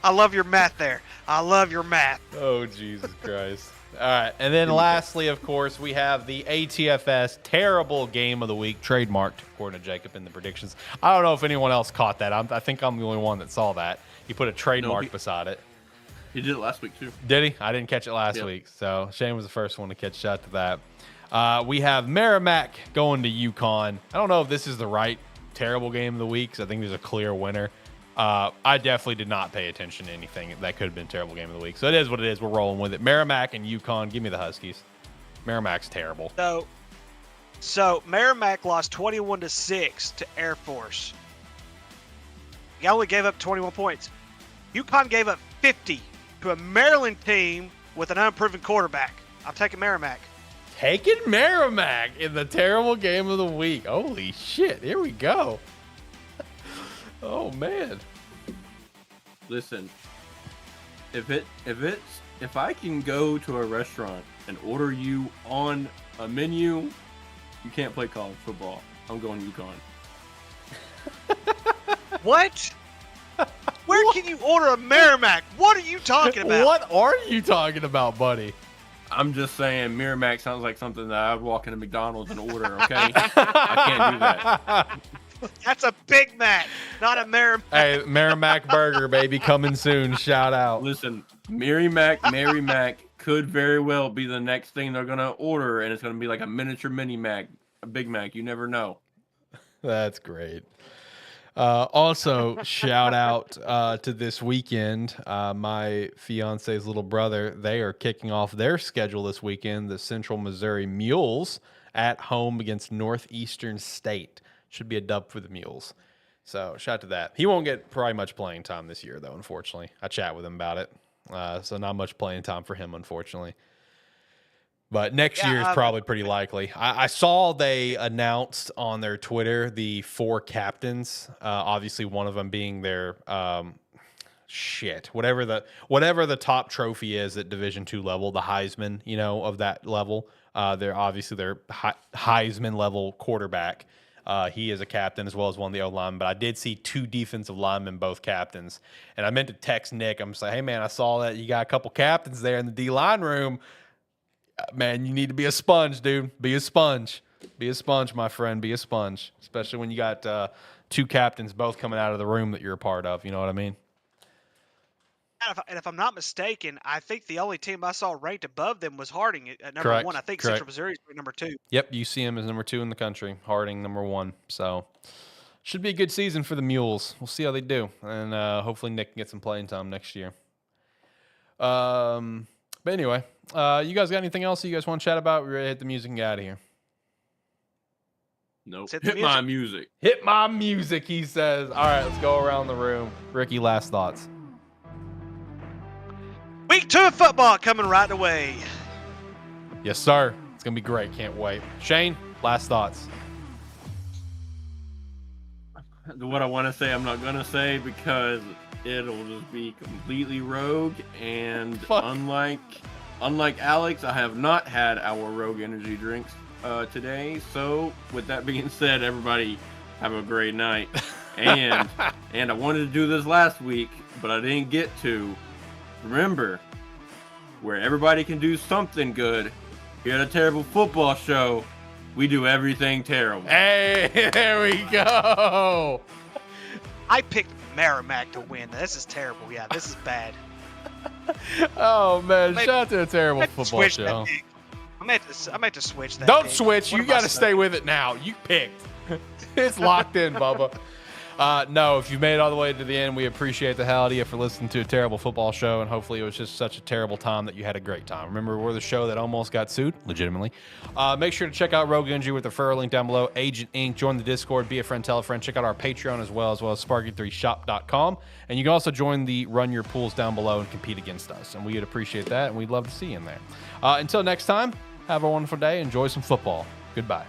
I love your math there. I love your math. Oh, Jesus Christ. All right. And then lastly, of course, we have the ATFS terrible game of the week, trademarked, according to Jacob in the predictions. I don't know if anyone else caught that. I think I'm the only one that saw that. He put a trademark beside it. He did it last week, too. Did he? I didn't catch it last week. So Shane was the first one to catch shot to that. We have Merrimack going to UConn. I don't know if this is the right terrible game of the week, because I think there's a clear winner. I definitely did not pay attention to anything that could have been terrible game of the week. So it is what it is. We're rolling with it. Merrimack and UConn. Give me the Huskies. Merrimack's terrible. So Merrimack lost 21-6 to Air Force. He only gave up 21 points. UConn gave up 50 to a Maryland team with an unproven quarterback. I'm taking Merrimack. Taking Merrimack in the terrible game of the week. Holy shit. Here we go. Oh man. Listen, if I can go to a restaurant and order you on a menu, you can't play college football. I'm going UConn. What? Where can you order a Merrimack? What are you talking about? What are you talking about, buddy? I'm just saying Merrimack sounds like something that I would walk into McDonald's and order, okay? I can't do that. That's a Big Mac, not a Merrimack. Hey, Merrimack Burger, baby, coming soon. Shout out. Listen, Merrimack could very well be the next thing they're going to order, and it's going to be like a miniature mini Mac, a Big Mac. You never know. That's great. Also, shout out to this weekend. My fiance's little brother, they are kicking off their schedule this weekend. The Central Missouri Mules at home against Northeastern State. Should be a dub for the Mules. So shout out to that. He won't get probably much playing time this year, though, unfortunately. I chat with him about it. So not much playing time for him, unfortunately. But next year is probably pretty likely. I saw they announced on their Twitter the 4 captains. Obviously, one of them being their whatever the top trophy is at Division II level, the Heisman, of that level. They're obviously their Heisman level quarterback. He is a captain as well as one of the O-linemen. But I did see 2 defensive linemen, both captains. And I meant to text Nick. I'm just like, hey, man, I saw that you got a couple captains there in the D-line room. Man, you need to be a sponge, dude. Be a sponge. Be a sponge, my friend. Be a sponge. Especially when you got 2 captains both coming out of the room that you're a part of. You know what I mean? And if I'm not mistaken, I think the only team I saw ranked above them was Harding at number 1. I think Central Missouri is number 2. Yep, UCM is number 2 in the country. Harding number 1. So should be a good season for the Mules. We'll see how they do, and hopefully Nick can get some playing time next year. But anyway, you guys got anything else you guys want to chat about? We're ready to hit the music and get out of here. Nope. Hit my music. Hit my music, he says. All right, let's go around the room. Ricky, last thoughts. Week 2 of football coming right away. Yes, sir. It's going to be great. Can't wait. Shane, last thoughts. what I want to say, I'm not gonna say because it'll just be completely rogue. And Fuck. unlike Alex, I have not had our rogue energy drinks today. So with that being said, everybody have a great night. And I wanted to do this last week, but I didn't get to. Remember, where everybody can do something good, here at a Terrible Football Show, we do everything terrible. Hey, there we go. I picked Merrimack to win. This is terrible. Yeah, this is bad. Oh man, Maybe- shout out to a Terrible I meant to Football switch Show. that pick. I meant to switch that. Don't pick. switch. What You am I got to supposed stay with it now. You picked. It's locked in, Bubba. No, if you made it all the way to the end, we appreciate the hell out of you for listening to a Terrible Football Show, and hopefully it was just such a terrible time that you had a great time. Remember, we're the show that almost got sued, legitimately. Make sure to check out Rogue Energy with the referral link down below. Agent Inc. Join the Discord, be a friend, tell a friend. Check out our Patreon as well as Sparky3shop.com. And you can also join the Run Your Pools down below and compete against us. And we'd appreciate that, and we'd love to see you in there. Until next time, have a wonderful day. Enjoy some football. Goodbye.